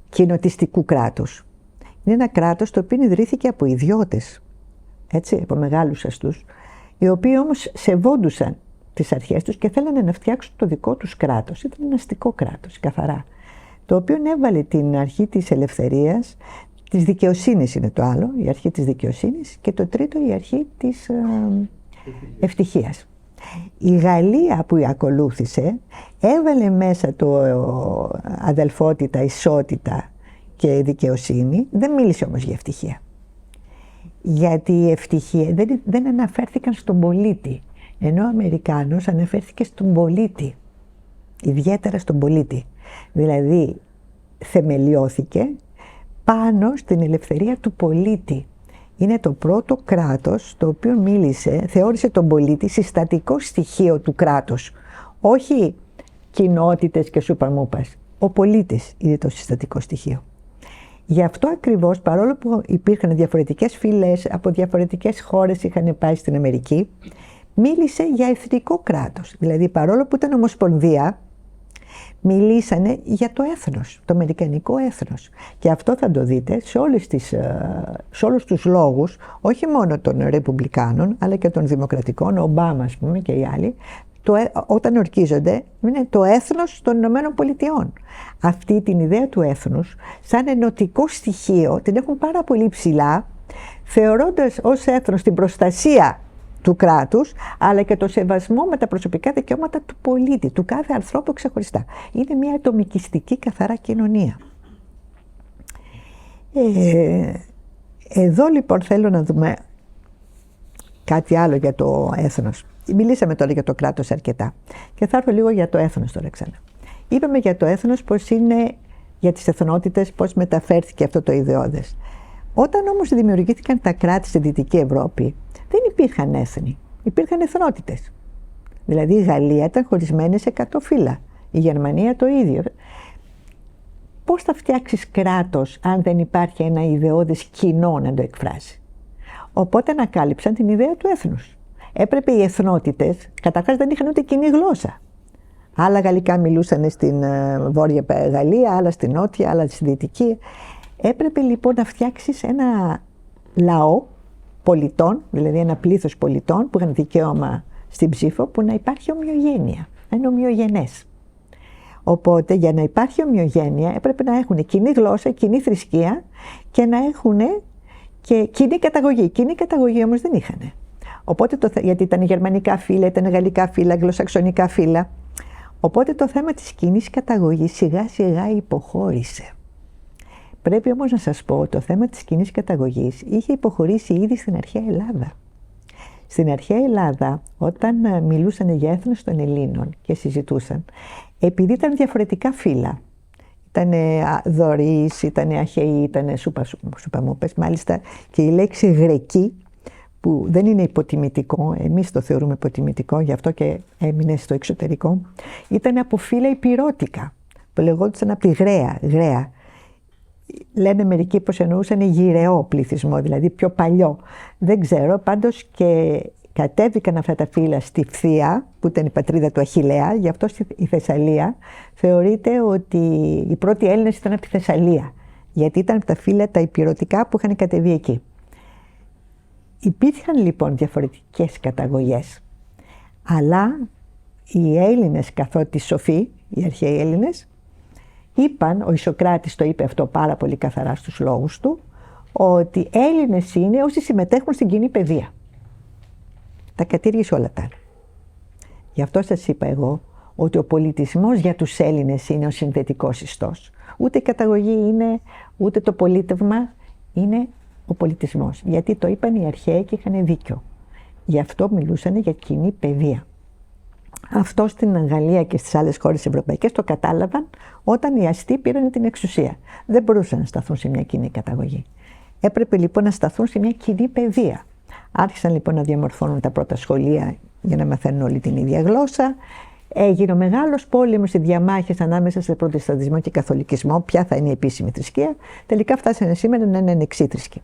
κοινοτιστικού κράτους. Είναι ένα κράτος το οποίο ιδρύθηκε από ιδιώτες, έτσι, από μεγάλους αστούς, οι οποίοι όμως σεβόντουσαν τις αρχές τους και θέλανε να φτιάξουν το δικό τους κράτος. Ήταν ένα αστικό κράτος, καθαρά, το οποίο έβαλε την αρχή της ελευθερίας, της δικαιοσύνης είναι το άλλο, η αρχή της δικαιοσύνης, και το τρίτο η αρχή της ευτυχίας. Η Γαλλία που ακολούθησε έβαλε μέσα το αδελφότητα, ισότητα και δικαιοσύνη, δεν μίλησε όμως για ευτυχία. Γιατί η ευτυχία δεν αναφέρθηκαν στον πολίτη, ενώ ο Αμερικάνος αναφέρθηκε στον πολίτη, ιδιαίτερα στον πολίτη. Δηλαδή θεμελιώθηκε πάνω στην ελευθερία του πολίτη. Είναι το πρώτο κράτος το οποίο θεώρησε τον πολίτη συστατικό στοιχείο του κράτους. Όχι κοινότητες και σούπα-μούπας. Ο πολίτης είναι το συστατικό στοιχείο. Γι' αυτό ακριβώς, παρόλο που υπήρχαν διαφορετικές φυλές από διαφορετικές χώρες είχαν πάει στην Αμερική, μίλησε για εθνικό κράτος. Δηλαδή, παρόλο που ήταν ομοσπονδία, μιλήσανε για το έθνος, το αμερικανικό έθνος. Και αυτό θα το δείτε σε όλους τους λόγους, όχι μόνο των Ρεπουμπλικάνων, αλλά και των Δημοκρατικών, ο Ομπάμα, ας πούμε, και οι άλλοι, όταν ορκίζονται, είναι το έθνος των Ηνωμένων Πολιτειών. Αυτή την ιδέα του έθνους, σαν ενωτικό στοιχείο, την έχουν πάρα πολύ ψηλά, θεωρώντας ως έθνος την προστασία του κράτους, αλλά και το σεβασμό με τα προσωπικά δικαιώματα του πολίτη, του κάθε ανθρώπου ξεχωριστά. Είναι μια ατομικιστική καθαρά κοινωνία. Εδώ λοιπόν θέλω να δούμε κάτι άλλο για το έθνος. Μιλήσαμε τώρα για το κράτος αρκετά και θα έρθω λίγο για το έθνος τώρα ξανά. Είπαμε για το έθνος πώς είναι, για τις εθνότητες, πώς μεταφέρθηκε αυτό το ιδεώδες. Όταν όμως δημιουργήθηκαν τα κράτη στη Δυτική Ευρώπη, δεν υπήρχαν έθνη, υπήρχαν εθνότητες. Δηλαδή η Γαλλία ήταν χωρισμένη σε 100 φύλλα, η Γερμανία το ίδιο. Πώς θα φτιάξεις κράτος αν δεν υπάρχει ένα ιδεώδες κοινό να το εκφράσει? Οπότε ανακάλυψαν την ιδέα του έθνους. Έπρεπε οι εθνότητες, καταρχάς δεν είχαν ούτε κοινή γλώσσα. Άλλα γαλλικά μιλούσαν στην Βόρεια Γαλλία, άλλα στην Νότια, άλλα στη Δυτική. Έπρεπε λοιπόν να φτιάξεις ένα λαό πολιτών, δηλαδή ένα πλήθος πολιτών που είχαν δικαίωμα στην ψήφο, που να υπάρχει ομοιογένεια, να είναι ομοιογενές. Οπότε για να υπάρχει ομοιογένεια έπρεπε να έχουν κοινή γλώσσα, κοινή θρησκεία και να έχουν και κοινή καταγωγή. Κοινή καταγωγή όμως δεν είχαν. Οπότε γιατί ήταν γερμανικά φύλλα, ήταν γαλλικά φύλλα, αγγλοσαξονικά φύλλα. Οπότε το θέμα της κοινής καταγωγής σιγά σιγά υποχώρησε. Πρέπει όμως να σας πω, το θέμα της κοινής καταγωγής είχε υποχωρήσει ήδη στην αρχαία Ελλάδα. Στην αρχαία Ελλάδα, όταν μιλούσαν για έθνος των Ελλήνων και συζητούσαν, επειδή ήταν διαφορετικά φύλλα, ήταν δωρείς, ήταν αχαιοί, ήταν σουπαμούπες, μάλιστα και η λέξη Γρεκοί, που δεν είναι υποτιμητικό, εμείς το θεωρούμε υποτιμητικό, γι' αυτό και έμεινε στο εξωτερικό, ήταν από φύλλα υπηρώτικα, που λεγόντουσαν από τη γραία. Λένε μερικοί πως εννοούσαν γυραιό πληθυσμό, δηλαδή πιο παλιό. Δεν ξέρω, πάντως και κατέβηκαν αυτά τα φύλλα στη Φθία, που ήταν η πατρίδα του Αχιλλέα, γι' αυτό η Θεσσαλία θεωρείται ότι οι πρώτοι Έλληνες ήταν από τη Θεσσαλία, γιατί ήταν από τα φύλλα τα ηπειρωτικά που είχαν κατεβεί εκεί. Υπήρχαν λοιπόν διαφορετικές καταγωγές, αλλά οι Έλληνες, καθότι σοφοί, οι αρχαίοι Έλληνες, είπαν, ο Ισοκράτης το είπε αυτό πάρα πολύ καθαρά στους λόγους του, ότι Έλληνες είναι όσοι συμμετέχουν στην κοινή παιδεία. Τα κατήργησε όλα τα άλλα. Γι' αυτό σας είπα εγώ ότι ο πολιτισμός για τους Έλληνες είναι ο συνδετικός ιστός. Ούτε η καταγωγή είναι, ούτε το πολίτευμα είναι ο πολιτισμός. Γιατί το είπαν οι αρχαίοι και είχαν δίκιο. Γι' αυτό μιλούσαν για κοινή παιδεία. Αυτό στην Γαλλία και στις άλλες χώρες ευρωπαϊκές το κατάλαβαν όταν οι αστεί πήραν την εξουσία. Δεν μπορούσαν να σταθούν σε μια κοινή καταγωγή. Έπρεπε λοιπόν να σταθούν σε μια κοινή παιδεία. Άρχισαν λοιπόν να διαμορφώνουν τα πρώτα σχολεία για να μαθαίνουν όλη την ίδια γλώσσα. Έγινε ο μεγάλος πόλεμος, οι διαμάχες ανάμεσα σε προτεσταντισμό και καθολικισμό. Ποια θα είναι η επίσημη θρησκεία. Τελικά φτάσανε σήμερα να είναι ανεξίθρησκοι.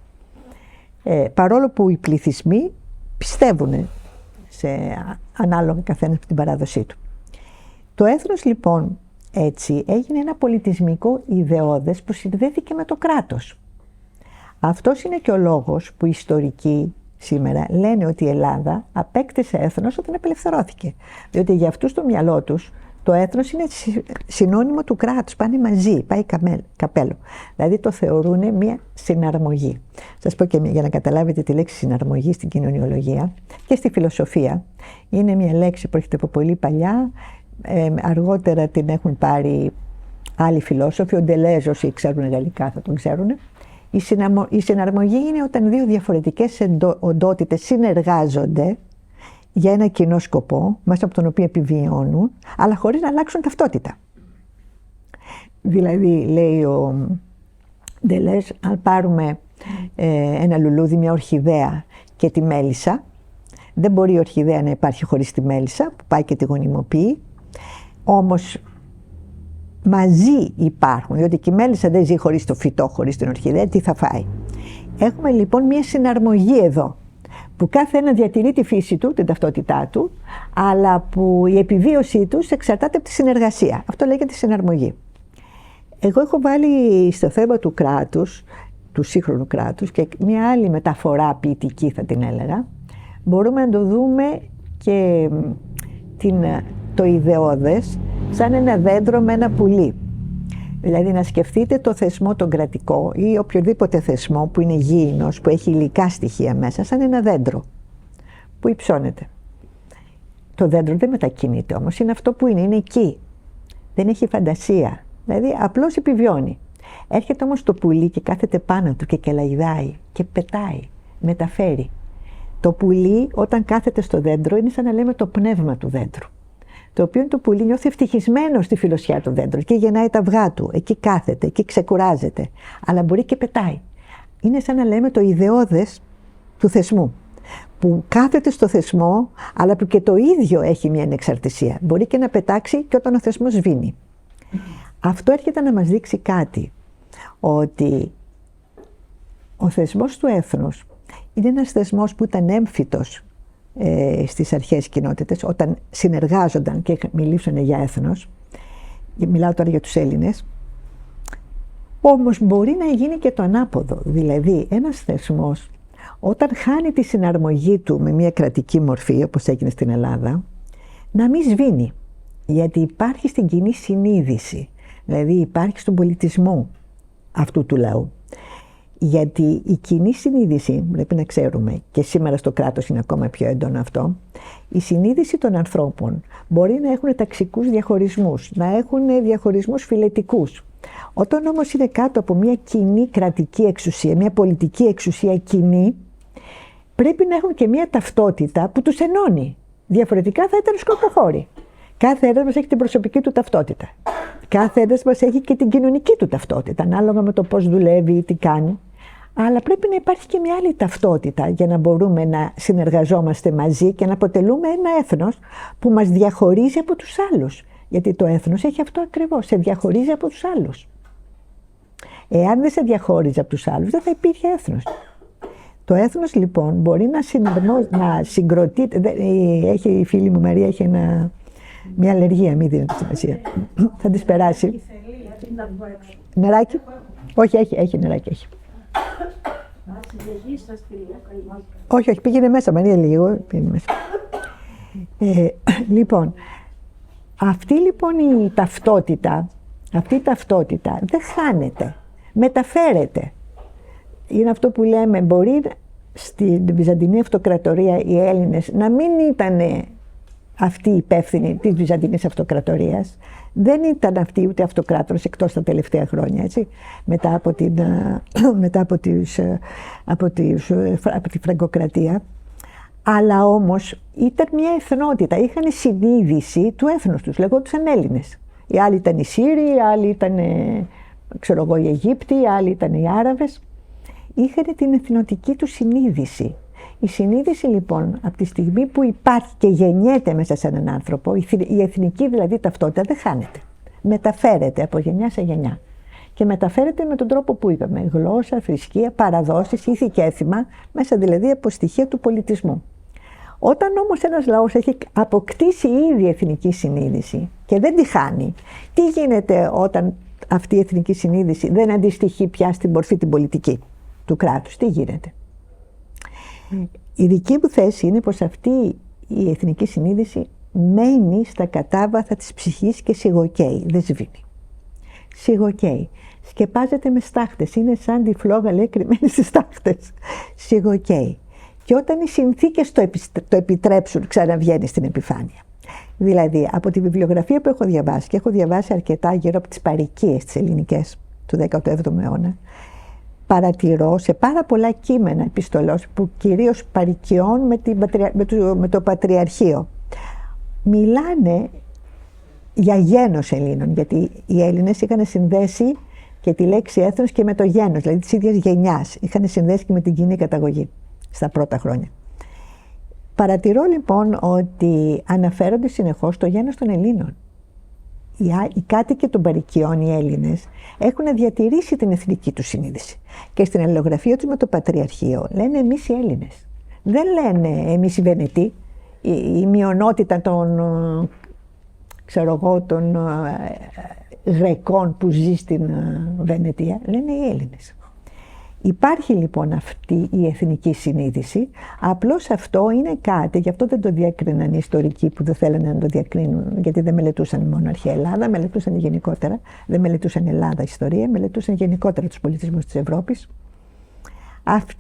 Παρόλο που οι πληθυσμοί πιστεύουν ανάλογα καθένας από την παράδοσή του. Το έθνος λοιπόν έτσι έγινε ένα πολιτισμικό ιδεώδες που συνδέθηκε με το κράτος. Αυτός είναι και ο λόγος που οι ιστορικοί σήμερα λένε ότι η Ελλάδα απέκτησε έθνος όταν απελευθερώθηκε. Διότι για αυτούς στο μυαλό τους το έθνος είναι συνώνυμο του κράτους, πάνε μαζί, πάει καπέλο. Δηλαδή το θεωρούν μια συναρμογή. Σας πω και για να καταλάβετε τη λέξη συναρμογή στην κοινωνιολογία και στη φιλοσοφία. Είναι μια λέξη που έρχεται από πολύ παλιά, αργότερα την έχουν πάρει άλλοι φιλόσοφοι, ο Ντελέζ, όσοι ξέρουν γαλλικά θα τον ξέρουν. Η συναρμογή είναι όταν δύο διαφορετικές οντότητες συνεργάζονται για ένα κοινό σκοπό, μέσα από τον οποίο επιβιώνουν, αλλά χωρίς να αλλάξουν ταυτότητα. Δηλαδή, λέει ο Ντελέζ, αν πάρουμε ένα λουλούδι, μια ορχιδέα και τη μέλισσα, δεν μπορεί η ορχιδέα να υπάρχει χωρίς τη μέλισσα, που πάει και τη γονιμοποιεί, όμως μαζί υπάρχουν, διότι και η μέλισσα δεν ζει χωρίς το φυτό, χωρίς την ορχιδέα, τι θα φάει. Έχουμε λοιπόν μια συναρμογή εδώ, που κάθε ένα διατηρεί τη φύση του, την ταυτότητά του, αλλά που η επιβίωσή τους εξαρτάται από τη συνεργασία. Αυτό λέγεται συναρμογή. Εγώ έχω βάλει στο θέμα του κράτους, του σύγχρονου κράτους, και μια άλλη μεταφορά ποιητική θα την έλεγα. Μπορούμε να το δούμε και το ιδεώδες σαν ένα δέντρο με ένα πουλί. Δηλαδή να σκεφτείτε το θεσμό τον κρατικό ή οποιοδήποτε θεσμό που είναι γήινος, που έχει υλικά στοιχεία μέσα, σαν ένα δέντρο που υψώνεται. Το δέντρο δεν μετακινείται όμως, είναι αυτό που είναι εκεί. Δεν έχει φαντασία, δηλαδή απλώς επιβιώνει. Έρχεται όμως το πουλί και κάθεται πάνω του και κελαϊδάει και πετάει, μεταφέρει. Το πουλί όταν κάθεται στο δέντρο είναι σαν να λέμε το πνεύμα του δέντρου. Το οποίο το πουλί νιώθει ευτυχισμένο στη φιλοσιά του δέντρου. Εκεί γεννάει τα αυγά του, εκεί κάθεται, εκεί ξεκουράζεται. Αλλά μπορεί και πετάει. Είναι σαν να λέμε το ιδεώδες του θεσμού. Που κάθεται στο θεσμό, αλλά που και το ίδιο έχει μια ανεξαρτησία. Μπορεί και να πετάξει και όταν ο θεσμός σβήνει. Αυτό έρχεται να μας δείξει κάτι. Ότι ο θεσμός του έθνους είναι ένας θεσμός που ήταν έμφυτος στις αρχαίες κοινότητες, όταν συνεργάζονταν και μιλήσουν για έθνος. Μιλάω τώρα για τους Έλληνες. Όμως μπορεί να γίνει και το ανάποδο. Δηλαδή ένας θεσμός όταν χάνει τη συναρμογή του με μια κρατική μορφή, όπως έγινε στην Ελλάδα, να μην σβήνει. Γιατί υπάρχει στην κοινή συνείδηση. Δηλαδή υπάρχει στον πολιτισμό αυτού του λαού. Γιατί η κοινή συνείδηση, πρέπει να ξέρουμε, και σήμερα στο κράτος είναι ακόμα πιο έντονο αυτό, η συνείδηση των ανθρώπων μπορεί να έχουν ταξικούς διαχωρισμούς, να έχουν διαχωρισμούς φιλετικούς. Όταν όμως είναι κάτω από μια κοινή κρατική εξουσία, μια πολιτική εξουσία κοινή, πρέπει να έχουν και μια ταυτότητα που τους ενώνει. Διαφορετικά θα ήταν σκοποχώροι. Κάθε ένας μας έχει την προσωπική του ταυτότητα. Κάθε ένας μας έχει και την κοινωνική του ταυτότητα, ανάλογα με το πώς δουλεύει ή τι κάνει. Αλλά πρέπει να υπάρχει και μια άλλη ταυτότητα για να μπορούμε να συνεργαζόμαστε μαζί και να αποτελούμε ένα έθνος που μας διαχωρίζει από τους άλλους. Γιατί το έθνος έχει αυτό ακριβώς, σε διαχωρίζει από τους άλλους. Εάν δεν σε διαχώριζε από τους άλλους, δεν θα υπήρχε έθνος. Το έθνος λοιπόν μπορεί να συγκροτείται. Έχει η φίλη μου Μαρία, έχει μια αλλεργία, μην δίνετε σημασία. Θα της περάσει. Νεράκι? Όχι, έχει νεράκι, έχει. Όχι, πήγαινε μέσα, Μαρία, λίγο. Πήγαινε μέσα. Λοιπόν, αυτή η ταυτότητα δεν χάνεται, μεταφέρεται. Είναι αυτό που λέμε, μπορεί στην Βυζαντινή Αυτοκρατορία οι Έλληνες να μην ήταν αυτοί οι υπεύθυνοι της Βυζαντινής Αυτοκρατορίας. Δεν ήταν αυτοί ούτε αυτοκράτορες εκτός τα τελευταία χρόνια, έτσι, μετά από τη Φραγκοκρατία. Αλλά όμως ήταν μια εθνότητα, είχαν συνείδηση του έθνους τους, λεγόντουσαν Έλληνες. Οι άλλοι ήταν οι Σύριοι, οι άλλοι ήταν, οι Αιγύπτιοι, οι άλλοι ήταν οι Άραβες. Είχαν την εθνοτική του συνείδηση. Η συνείδηση λοιπόν, από τη στιγμή που υπάρχει και γεννιέται μέσα σε έναν άνθρωπο, η εθνική δηλαδή ταυτότητα δεν χάνεται. Μεταφέρεται από γενιά σε γενιά. Και μεταφέρεται με τον τρόπο που είπαμε, γλώσσα, θρησκεία, παραδόσεις, ήθη και έθιμα, μέσα δηλαδή από στοιχεία του πολιτισμού. Όταν όμως ένας λαός έχει αποκτήσει ήδη εθνική συνείδηση και δεν τη χάνει, τι γίνεται όταν αυτή η εθνική συνείδηση δεν αντιστοιχεί πια στην μορφή την πολιτική του κράτους, τι γίνεται? Η δική μου θέση είναι πως αυτή η εθνική συνείδηση μένει στα κατάβαθα της ψυχής και σιγοκαίει, δεν σβήνει. Σιγοκαίει. Σκεπάζεται με στάχτες, είναι σαν τη φλόγα, λέει, κρυμμένη στις στάχτες. Σιγοκαίει. Και όταν οι συνθήκες το επιτρέψουν, ξαναβγαίνει στην επιφάνεια. Δηλαδή, από τη βιβλιογραφία που έχω διαβάσει, και έχω διαβάσει αρκετά γύρω από τις παροικίες τις ελληνικές του 17ου αιώνα, παρατηρώ σε πάρα πολλά κείμενα επιστολών που κυρίως παροικιών με το Πατριαρχείο μιλάνε για γένος Ελλήνων, γιατί οι Έλληνες είχαν συνδέσει και τη λέξη έθνος και με το γένος, δηλαδή της ίδιας γενιάς, είχαν συνδέσει και με την κοινή καταγωγή στα πρώτα χρόνια. Παρατηρώ λοιπόν ότι αναφέρονται συνεχώς το γένος των Ελλήνων. Οι κάτοικοι των παροικιών, οι Έλληνες, έχουν διατηρήσει την εθνική του συνείδηση. Και στην αλληλογραφία τους με το Πατριαρχείο λένε εμείς οι Έλληνες. Δεν λένε εμείς οι Βενετοί, η μειονότητα των Γρεκών που ζει στην Βενετία, λένε οι Έλληνες. Υπάρχει λοιπόν αυτή η εθνική συνείδηση, απλώς αυτό είναι κάτι, γι' αυτό δεν το διακρίναν οι ιστορικοί που δεν θέλανε να το διακρίνουν, γιατί δεν μελετούσαν μόνο αρχαία Ελλάδα, μελετούσαν γενικότερα, δεν μελετούσαν Ελλάδα ιστορία, μελετούσαν γενικότερα τους πολιτισμούς της Ευρώπης.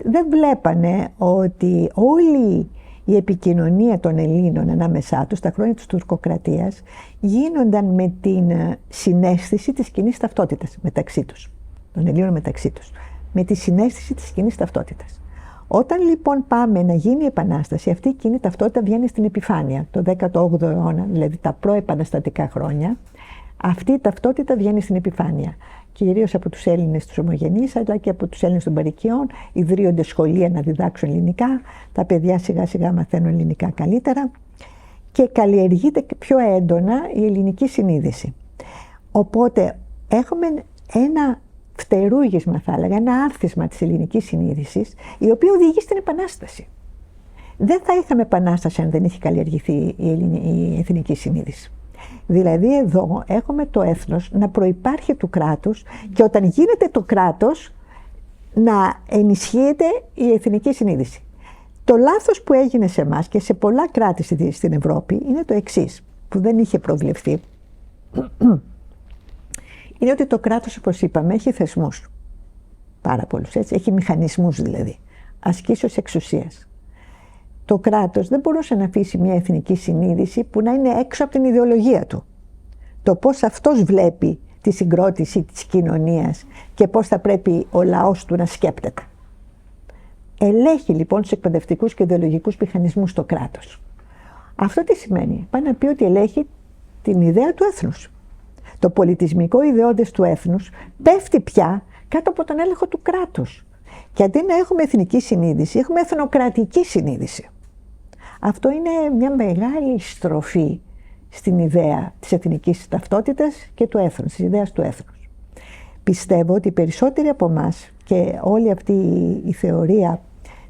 Δεν βλέπανε ότι όλη η επικοινωνία των Ελλήνων ανάμεσά τους, στα χρόνια της τουρκοκρατίας, γίνονταν με την συναίσθηση της κοινής ταυτότητας μεταξύ τους, των Ελλήνων μεταξύ τους. Με τη συναίσθηση της κοινής ταυτότητας. Όταν λοιπόν πάμε να γίνει η Επανάσταση, αυτή η κοινή ταυτότητα βγαίνει στην επιφάνεια. Το 18ο αιώνα, δηλαδή τα προεπαναστατικά χρόνια, αυτή η ταυτότητα βγαίνει στην επιφάνεια. Κυρίως από τους Έλληνες τους ομογενείς, αλλά και από τους Έλληνες των παροικιών. Ιδρύονται σχολεία να διδάξουν ελληνικά, τα παιδιά σιγά σιγά μαθαίνουν ελληνικά καλύτερα και καλλιεργείται πιο έντονα η ελληνική συνείδηση. Οπότε έχουμε ένα φτερούγισμα, θα έλεγα, ένα άνθισμα της ελληνικής συνείδησης, η οποία οδηγεί στην Επανάσταση. Δεν θα είχαμε Επανάσταση αν δεν είχε καλλιεργηθεί η εθνική συνείδηση. Δηλαδή εδώ έχουμε το έθνος να προϋπάρχει του κράτους και όταν γίνεται το κράτος να ενισχύεται η εθνική συνείδηση. Το λάθος που έγινε σε εμάς και σε πολλά κράτη στην Ευρώπη είναι το εξής, που δεν είχε προβλεφθεί. Είναι ότι το κράτος, όπως είπαμε, έχει θεσμούς. Πάρα πολλούς, έτσι. Έχει μηχανισμούς δηλαδή. Ασκήσεως εξουσίας. Το κράτος δεν μπορούσε να αφήσει μια εθνική συνείδηση που να είναι έξω από την ιδεολογία του. Το πώς αυτός βλέπει τη συγκρότηση της κοινωνίας και πώς θα πρέπει ο λαός του να σκέπτεται. Ελέγχει λοιπόν τους εκπαιδευτικούς και ιδεολογικούς μηχανισμούς το κράτος. Αυτό τι σημαίνει? Πάει να πει ότι ελέγχει την ιδέα του έθνους. Το πολιτισμικό ιδεώδες του έθνους πέφτει πια κάτω από τον έλεγχο του κράτους. Και αντί να έχουμε εθνική συνείδηση, έχουμε εθνοκρατική συνείδηση. Αυτό είναι μια μεγάλη στροφή στην ιδέα της εθνικής ταυτότητας και του έθνους, της ιδέας του έθνους. Πιστεύω ότι οι περισσότεροι από εμάς και όλη αυτή η θεωρία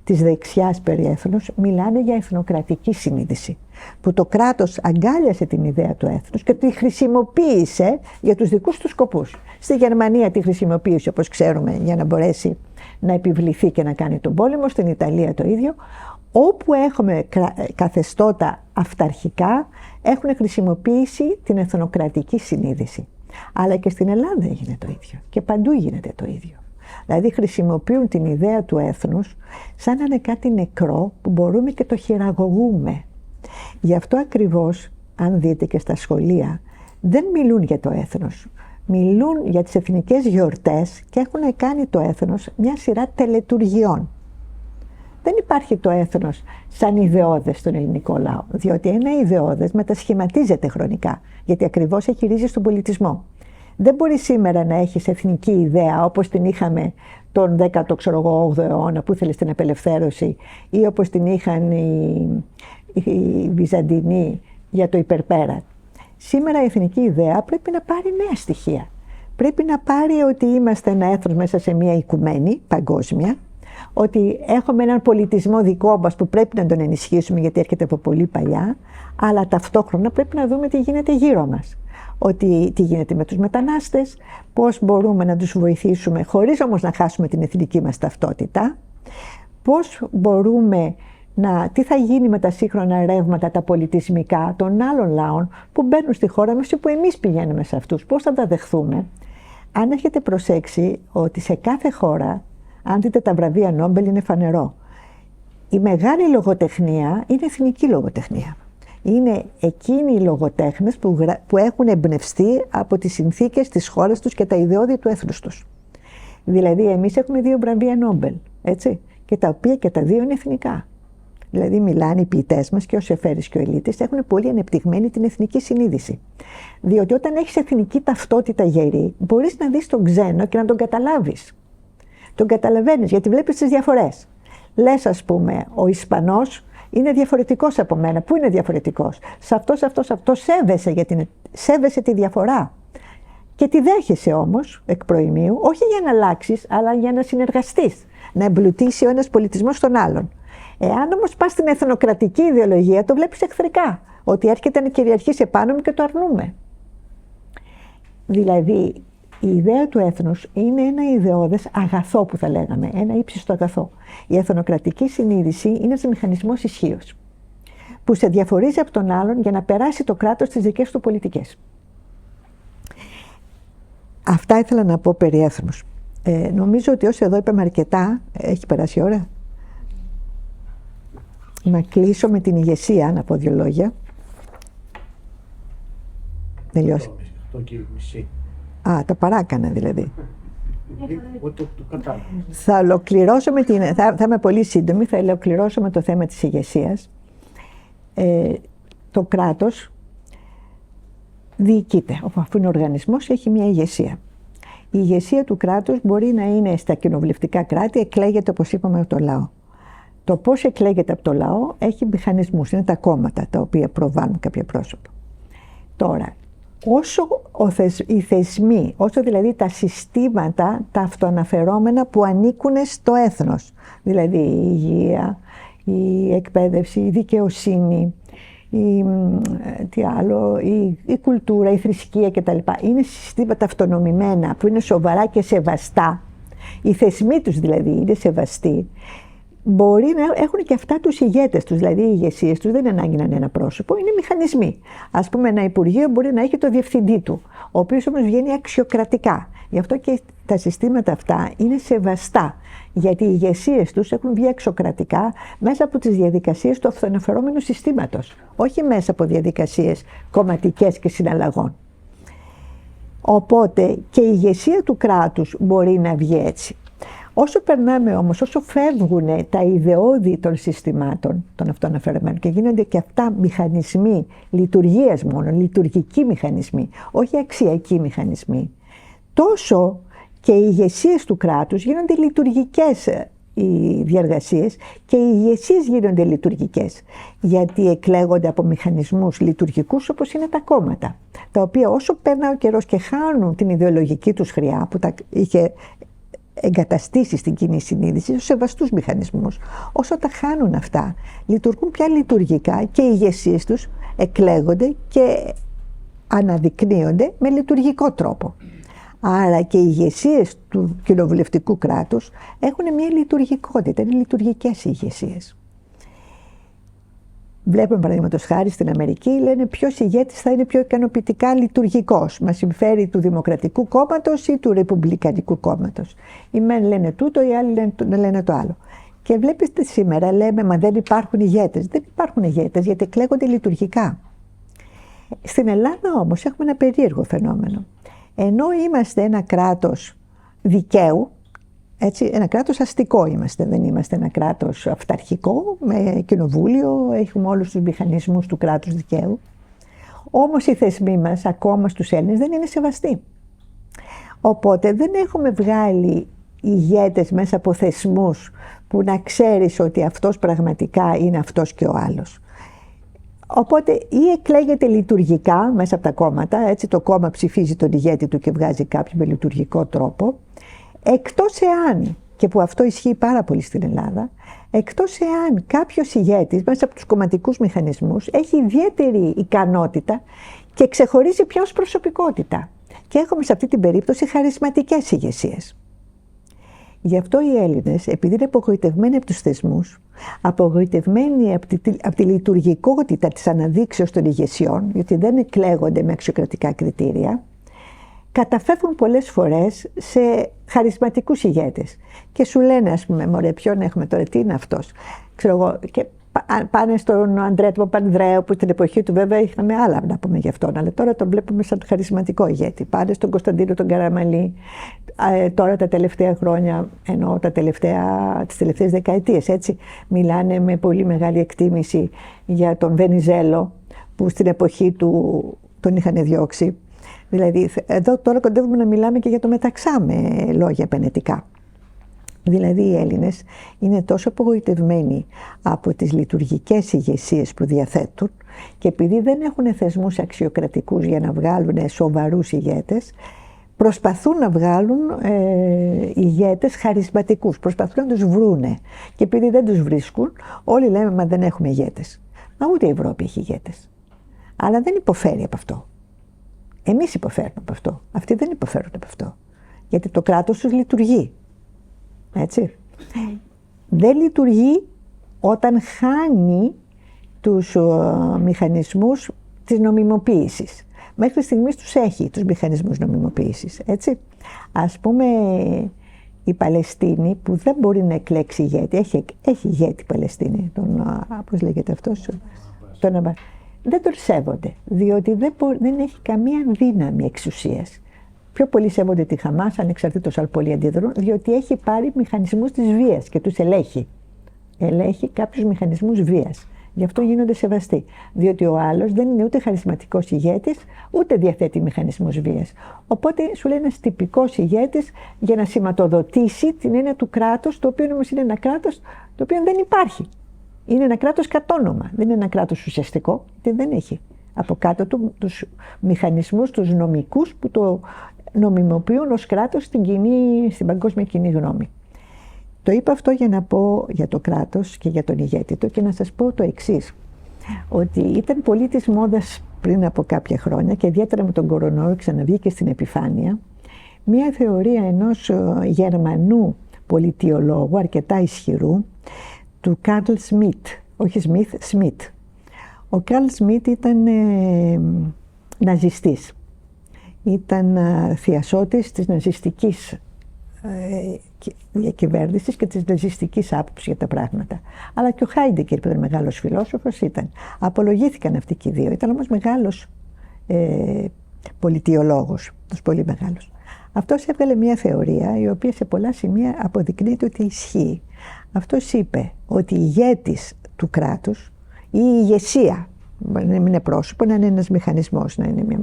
της δεξιάς περί έθνους μιλάνε για εθνοκρατική συνείδηση. Που το κράτος αγκάλιασε την ιδέα του έθνους και τη χρησιμοποίησε για τους δικούς του σκοπούς. Στη Γερμανία τη χρησιμοποίησε, όπως ξέρουμε, για να μπορέσει να επιβληθεί και να κάνει τον πόλεμο. Στην Ιταλία το ίδιο. Όπου έχουμε καθεστώτα αυταρχικά, έχουν χρησιμοποιήσει την εθνοκρατική συνείδηση. Αλλά και στην Ελλάδα έγινε το ίδιο. Και παντού γίνεται το ίδιο. Δηλαδή χρησιμοποιούν την ιδέα του έθνους σαν να είναι κάτι νεκρό που μπορούμε και το χειραγωγούμε. Γι' αυτό ακριβώς, αν δείτε και στα σχολεία, δεν μιλούν για το έθνος. Μιλούν για τις εθνικές γιορτές και έχουν κάνει το έθνος μια σειρά τελετουργιών. Δεν υπάρχει το έθνος σαν ιδεώδες στον ελληνικό λαό, διότι ένα ιδεώδες μετασχηματίζεται χρονικά, γιατί ακριβώς έχει ρίζες στον πολιτισμό. Δεν μπορεί σήμερα να έχεις εθνική ιδέα όπως την είχαμε τον 18ο αιώνα που ήθελε στην απελευθέρωση ή όπως την είχαν οι Βυζαντινοί για το υπερπέραν. Σήμερα η εθνική ιδέα πρέπει να πάρει νέα στοιχεία. Πρέπει να πάρει ότι είμαστε ένα έθνος μέσα σε μια οικουμένη παγκόσμια, ότι έχουμε έναν πολιτισμό δικό μας που πρέπει να τον ενισχύσουμε γιατί έρχεται από πολύ παλιά, αλλά ταυτόχρονα πρέπει να δούμε τι γίνεται γύρω μας. Ότι τι γίνεται με τους μετανάστες, πώς μπορούμε να τους βοηθήσουμε χωρίς όμως να χάσουμε την εθνική μας ταυτότητα, πώς μπορούμε τι θα γίνει με τα σύγχρονα ρεύματα, τα πολιτισμικά των άλλων λαών που μπαίνουν στη χώρα μας ή που εμείς πηγαίνουμε σε αυτούς, πώς θα τα δεχθούμε. Αν έχετε προσέξει ότι σε κάθε χώρα, αν δείτε τα βραβεία Νόμπελ, είναι φανερό. Η μεγάλη λογοτεχνία είναι εθνική λογοτεχνία. Είναι εκείνοι οι λογοτέχνες που έχουν εμπνευστεί από τις συνθήκες της χώρας τους και τα ιδεώδη του έθνους τους. Δηλαδή, εμείς έχουμε 2 βραβεία Νόμπελ, έτσι, και τα οποία και τα 2 είναι εθνικά. Δηλαδή, μιλάνε οι ποιητές μας και ο Σεφέρης και ο Ελίτης έχουν πολύ ανεπτυγμένη την εθνική συνείδηση. Διότι όταν έχεις εθνική ταυτότητα γερή, μπορείς να δεις τον ξένο και να τον καταλάβεις. Τον καταλαβαίνεις γιατί βλέπεις τις διαφορές. Λες, ας πούμε, ο Ισπανός είναι διαφορετικός από μένα. Πού είναι διαφορετικός? Σε αυτό σέβεσαι, σέβεσαι τη διαφορά. Και τη δέχεσαι όμως εκ προημίου, όχι για να αλλάξεις, αλλά για να συνεργαστείς. Να εμπλουτίσει ο ένας πολιτισμός τον άλλον. Εάν όμως πας στην εθνοκρατική ιδεολογία, το βλέπεις εχθρικά. Ότι έρχεται να κυριαρχήσει επάνω μου και το αρνούμε. Δηλαδή, η ιδέα του έθνους είναι ένα ιδεώδες αγαθό που θα λέγαμε, ένα ύψιστο αγαθό. Η εθνοκρατική συνείδηση είναι ένας μηχανισμός ισχύως, που σε διαφορίζει από τον άλλον για να περάσει το κράτος στις δικές του πολιτικές. Αυτά ήθελα να πω περί έθνους. Νομίζω ότι όσοι εδώ είπαμε αρκετά, έχει περάσει η ώρα. Να κλείσω με την ηγεσία, να πω 2 λόγια. Τελειώσει. Το παράκανα δηλαδή. Θα ολοκληρώσω θα είμαι πολύ σύντομη, θα ολοκληρώσω με το θέμα της ηγεσίας. Το κράτος διοικείται, αφού είναι οργανισμός, έχει μια ηγεσία. Η ηγεσία του κράτους μπορεί να είναι στα κοινοβουλευτικά κράτη, εκλέγεται όπως είπαμε από το λαό. Το πώς εκλέγεται από το λαό έχει μηχανισμούς, είναι τα κόμματα τα οποία προβάλλουν κάποια πρόσωπα. Τώρα, όσο οι θεσμοί, όσο δηλαδή τα συστήματα, τα αυτοαναφερόμενα που ανήκουν στο έθνος, δηλαδή η υγεία, η εκπαίδευση, η δικαιοσύνη, η κουλτούρα, η θρησκεία κτλ. Είναι συστήματα αυτονομημένα που είναι σοβαρά και σεβαστά. Οι θεσμοί τους δηλαδή είναι σεβαστοί. Μπορεί να έχουν και αυτά τους ηγέτες τους, δηλαδή οι ηγεσίες τους δεν είναι ανάγκη να είναι ένα πρόσωπο, είναι μηχανισμοί. Ας πούμε, ένα υπουργείο μπορεί να έχει το διευθυντή του, ο οποίος όμως βγαίνει αξιοκρατικά. Γι' αυτό και τα συστήματα αυτά είναι σεβαστά, γιατί οι ηγεσίες τους έχουν βγει αξιοκρατικά μέσα από τις διαδικασίες του αυτοαναφερόμενου συστήματος, όχι μέσα από διαδικασίες κομματικές και συναλλαγών. Οπότε και η ηγεσία του κράτους μπορεί να βγει έτσι. Όσο περνάμε όμως, όσο φεύγουν τα ιδεώδη των συστημάτων των αυτοαναφερμένων και γίνονται και αυτά μηχανισμοί λειτουργίας μόνο, λειτουργικοί μηχανισμοί, όχι αξιακοί μηχανισμοί, τόσο και οι ηγεσίες του κράτους γίνονται λειτουργικές οι διεργασίες και οι ηγεσίες γίνονται λειτουργικές, γιατί εκλέγονται από μηχανισμούς λειτουργικούς όπως είναι τα κόμματα, τα οποία όσο περνά ο καιρός και χάνουν την ιδεολογική τους χρειά που τα είχε εγκαταστήσει στην κοινή συνείδηση στους σεβαστούς μηχανισμούς. Όσο τα χάνουν αυτά, λειτουργούν πια λειτουργικά και οι ηγεσίες τους εκλέγονται και αναδεικνύονται με λειτουργικό τρόπο. Άρα και οι ηγεσίες του κοινοβουλευτικού κράτους έχουν μια λειτουργικότητα, είναι λειτουργικές ηγεσίες. Βλέπουμε παραδείγματος χάρη στην Αμερική, λένε ποιος ηγέτης θα είναι πιο ικανοποιητικά λειτουργικός. Μας συμφέρει του Δημοκρατικού Κόμματος ή του Ρεπουμπλικανικού Κόμματος. Οι μεν λένε τούτο, οι άλλοι λένε το άλλο. Και βλέπετε σήμερα λέμε, μα δεν υπάρχουν ηγέτες. Δεν υπάρχουν ηγέτες γιατί εκλέγονται λειτουργικά. Στην Ελλάδα όμως έχουμε ένα περίεργο φαινόμενο. Ενώ είμαστε ένα κράτος δικαίου, έτσι, ένα κράτος αστικό είμαστε, δεν είμαστε ένα κράτος αυταρχικό, με κοινοβούλιο, έχουμε όλους τους μηχανισμούς του κράτους δικαίου. Όμως οι θεσμοί μας, ακόμα στους Έλληνες, δεν είναι σεβαστοί. Οπότε δεν έχουμε βγάλει ηγέτες μέσα από θεσμούς που να ξέρεις ότι αυτός πραγματικά είναι αυτός και ο άλλος. Οπότε ή εκλέγεται λειτουργικά μέσα από τα κόμματα, έτσι το κόμμα ψηφίζει τον ηγέτη του και βγάζει κάποιον με λειτουργικό τρόπο, εκτός εάν, και που αυτό ισχύει πάρα πολύ στην Ελλάδα, εκτός εάν κάποιος ηγέτης μέσα από τους κομματικούς μηχανισμούς έχει ιδιαίτερη ικανότητα και ξεχωρίζει πια ως προσωπικότητα. Και έχουμε σε αυτή την περίπτωση χαρισματικές ηγεσίες. Γι' αυτό οι Έλληνες, επειδή είναι απογοητευμένοι από τους θεσμούς, απογοητευμένοι από τη λειτουργικότητα της αναδείξεως των ηγεσιών, γιατί δεν εκλέγονται με αξιοκρατικά κριτήρια, καταφεύγουν πολλές φορές σε χαρισματικούς ηγέτες. Και σου λένε, ας πούμε, μωρέ, ποιον έχουμε τώρα, τι είναι αυτός. Ξέρω εγώ, και πάνε στον Ανδρέα του Παπανδρέου, που στην εποχή του βέβαια είχαμε άλλα να πούμε γι' αυτόν, αλλά τώρα τον βλέπουμε σαν χαρισματικό ηγέτη. Πάνε στον Κωνσταντίνο τον Καραμανλή, τώρα τα τελευταία χρόνια, ενώ τις τελευταίες δεκαετίες, έτσι, μιλάνε με πολύ μεγάλη εκτίμηση για τον Βενιζέλο, που στην εποχή του τον είχαν διώξει. Δηλαδή, εδώ τώρα κοντεύουμε να μιλάμε και για το Μεταξά με λόγια επενετικά. Δηλαδή, οι Έλληνες είναι τόσο απογοητευμένοι από τις λειτουργικές ηγεσίες που διαθέτουν και επειδή δεν έχουν θεσμούς αξιοκρατικούς για να βγάλουν σοβαρούς ηγέτες, προσπαθούν να βγάλουν ηγέτες χαρισματικούς, προσπαθούν να τους βρούνε. Και επειδή δεν τους βρίσκουν, όλοι λέμε, μα δεν έχουμε ηγέτες. Μα ούτε η Ευρώπη έχει ηγέτες. Αλλά δεν υποφέρει από αυτό. Εμείς υποφέρουμε από αυτό. Αυτοί δεν υποφέρουν από αυτό. Γιατί το κράτος τους λειτουργεί. Έτσι. Δεν λειτουργεί όταν χάνει τους μηχανισμούς της νομιμοποίησης. Μέχρι στιγμής τους έχει τους μηχανισμούς νομιμοποίησης. Έτσι. Ας πούμε η Παλαιστίνη που δεν μπορεί να εκλέξει ηγέτη. Έχει ηγέτη η Παλαιστίνη. Πώς λέγεται αυτός. Δεν τον σέβονται, διότι δεν έχει καμία δύναμη εξουσίας. Πιο πολύ σέβονται τη Χαμάς, ανεξαρτήτως αν πολλοί αντιδρούν, διότι έχει πάρει μηχανισμούς της βίας και τους ελέγχει. Ελέγχει κάποιους μηχανισμούς βίας. Γι' αυτό γίνονται σεβαστοί. Διότι ο άλλος δεν είναι ούτε χαρισματικός ηγέτης, ούτε διαθέτει μηχανισμούς βίας. Οπότε σου λέει ένας τυπικός ηγέτης για να σηματοδοτήσει την έννοια του κράτους, το οποίο όμως είναι ένα κράτος το οποίο δεν υπάρχει. Είναι ένα κράτος κατ' όνομα, δεν είναι ένα κράτος ουσιαστικό, γιατί δεν έχει από κάτω του τους μηχανισμούς, τους νομικούς που το νομιμοποιούν ως κράτος στην παγκόσμια κοινή γνώμη. Το είπα αυτό για να πω για το κράτος και για τον ηγέτη του και να σας πω το εξής, ότι ήταν πολύ της μόδας πριν από κάποια χρόνια και ιδιαίτερα με τον κορονοϊό ξαναβγήκε στην επιφάνεια μια θεωρία ενός Γερμανού πολιτιολόγου αρκετά ισχυρού, του Καρλ Σμιτ, όχι Σμιθ, Σμιτ. Ο Καρλ Σμιτ ήταν ναζιστής. Ήταν θειασότης της ναζιστικής διακυβέρνησης και της ναζιστικής άποψης για τα πράγματα. Αλλά και ο Χάιντεκερ, που ήταν μεγάλος φιλόσοφος, ήταν. Απολογήθηκαν αυτοί και οι δύο. Ήταν όμως μεγάλος πολιτιολόγος, πολύ μεγάλος. Αυτός έβγαλε μια θεωρία η οποία σε πολλά σημεία αποδεικνύεται ότι ισχύει. Αυτός είπε ότι ηγέτης του κράτους ή η ηγεσία, να μην είναι πρόσωπο, να είναι ένας μηχανισμός, να είναι μια,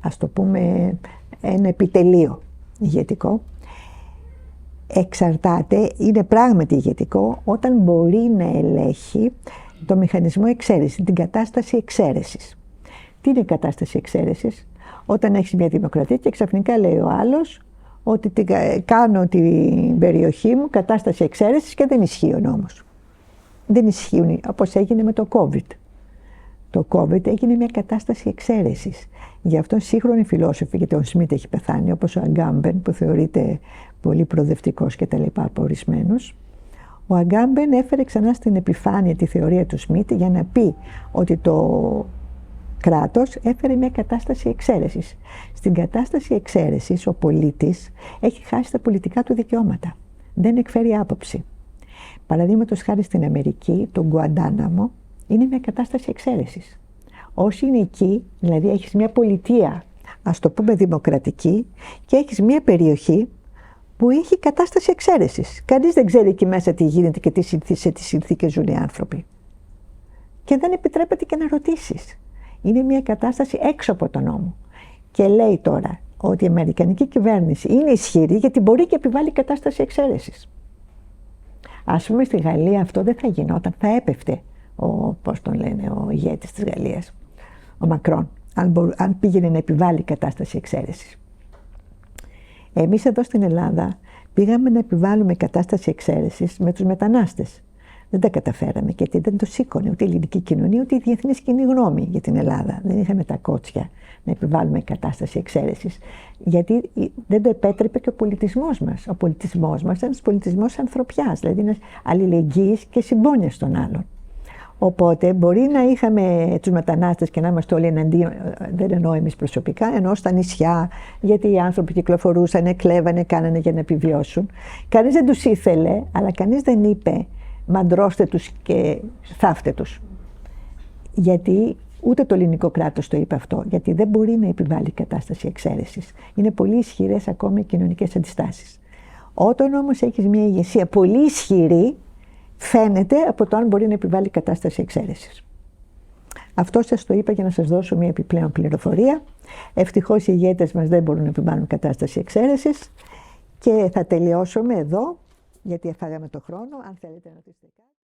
ας το πούμε ένα επιτελείο ηγετικό, εξαρτάται, είναι πράγματι ηγετικό όταν μπορεί να ελέγχει το μηχανισμό εξαίρεσης, την κατάσταση εξαίρεσης. Τι είναι η κατάσταση εξαίρεσης? Όταν έχεις μια δημοκρατία και ξαφνικά λέει ο άλλος ότι κάνω την περιοχή μου κατάσταση εξαίρεσης και δεν ισχύει ο νόμος. Δεν ισχύουν, όπως έγινε με το COVID. Το COVID έγινε μια κατάσταση εξαίρεσης. Γι' αυτό σύγχρονοι φιλόσοφοι, γιατί ο Σμιτ έχει πεθάνει, όπως ο Αγκάμπεν που θεωρείται πολύ προοδευτικός και τα λοιπά από ορισμένους, ο Αγκάμπεν έφερε ξανά στην επιφάνεια τη θεωρία του Σμιτ για να πει ότι το κράτος έφερε μια κατάσταση εξαίρεσης. Στην κατάσταση εξαίρεσης ο πολίτης έχει χάσει τα πολιτικά του δικαιώματα. Δεν εκφέρει άποψη. Παραδείγματος χάρη στην Αμερική, το Γκουαντάναμο είναι μια κατάσταση εξαίρεσης. Όσοι είναι εκεί, δηλαδή έχεις μια πολιτεία, ας το πούμε δημοκρατική, και έχεις μια περιοχή που έχει κατάσταση εξαίρεσης. Κανείς δεν ξέρει εκεί μέσα τι γίνεται και σε τι συνθήκες ζουν οι άνθρωποι. Και δεν επιτρέπεται και να ρωτήσεις. Είναι μια κατάσταση έξω από τον νόμο. Και λέει τώρα ότι η αμερικανική κυβέρνηση είναι ισχυρή γιατί μπορεί και επιβάλλει κατάσταση εξαίρεσης. Ας πούμε στη Γαλλία αυτό δεν θα γινόταν, θα έπεφτε ο ηγέτης της Γαλλίας, ο Μακρόν, αν πήγαινε να επιβάλλει κατάσταση εξαίρεσης. Εμείς εδώ στην Ελλάδα πήγαμε να επιβάλλουμε κατάσταση εξαίρεσης με τους μετανάστες. Δεν τα καταφέραμε γιατί δεν το σήκωνε ούτε η ελληνική κοινωνία ούτε η διεθνής κοινή γνώμη για την Ελλάδα. Δεν είχαμε τα κότσια να επιβάλλουμε κατάσταση εξαίρεσης, γιατί δεν το επέτρεπε και ο πολιτισμός μας. Ο πολιτισμός μας ήταν ένας πολιτισμός ανθρωπιάς, δηλαδή ένας αλληλεγγύης και συμπόνιας των άλλων. Οπότε μπορεί να είχαμε τους μετανάστες και να είμαστε όλοι εναντίον, δεν εννοώ εμείς προσωπικά, εννοώ στα νησιά, γιατί οι άνθρωποι κυκλοφορούσαν, κλέβανε, κάνανε για να επιβιώσουν. Κανείς δεν τους ήθελε, αλλά κανείς δεν είπε μαντρώστε τους και θάφτε τους. Γιατί ούτε το ελληνικό κράτος το είπε αυτό, γιατί δεν μπορεί να επιβάλλει κατάσταση εξαίρεσης. Είναι πολύ ισχυρές ακόμη οι κοινωνικές αντιστάσεις. Όταν όμως έχεις μια ηγεσία πολύ ισχυρή, φαίνεται από το αν μπορεί να επιβάλλει κατάσταση εξαίρεσης. Αυτό σας το είπα για να σας δώσω μια επιπλέον πληροφορία. Ευτυχώς οι ηγέτες μας δεν μπορούν να επιβάλλουν κατάσταση εξαίρεσης και θα τελειώσουμε εδώ, γιατί εφάγαμε το χρόνο. Αν θέλετε να ρωτήσετε κάτι.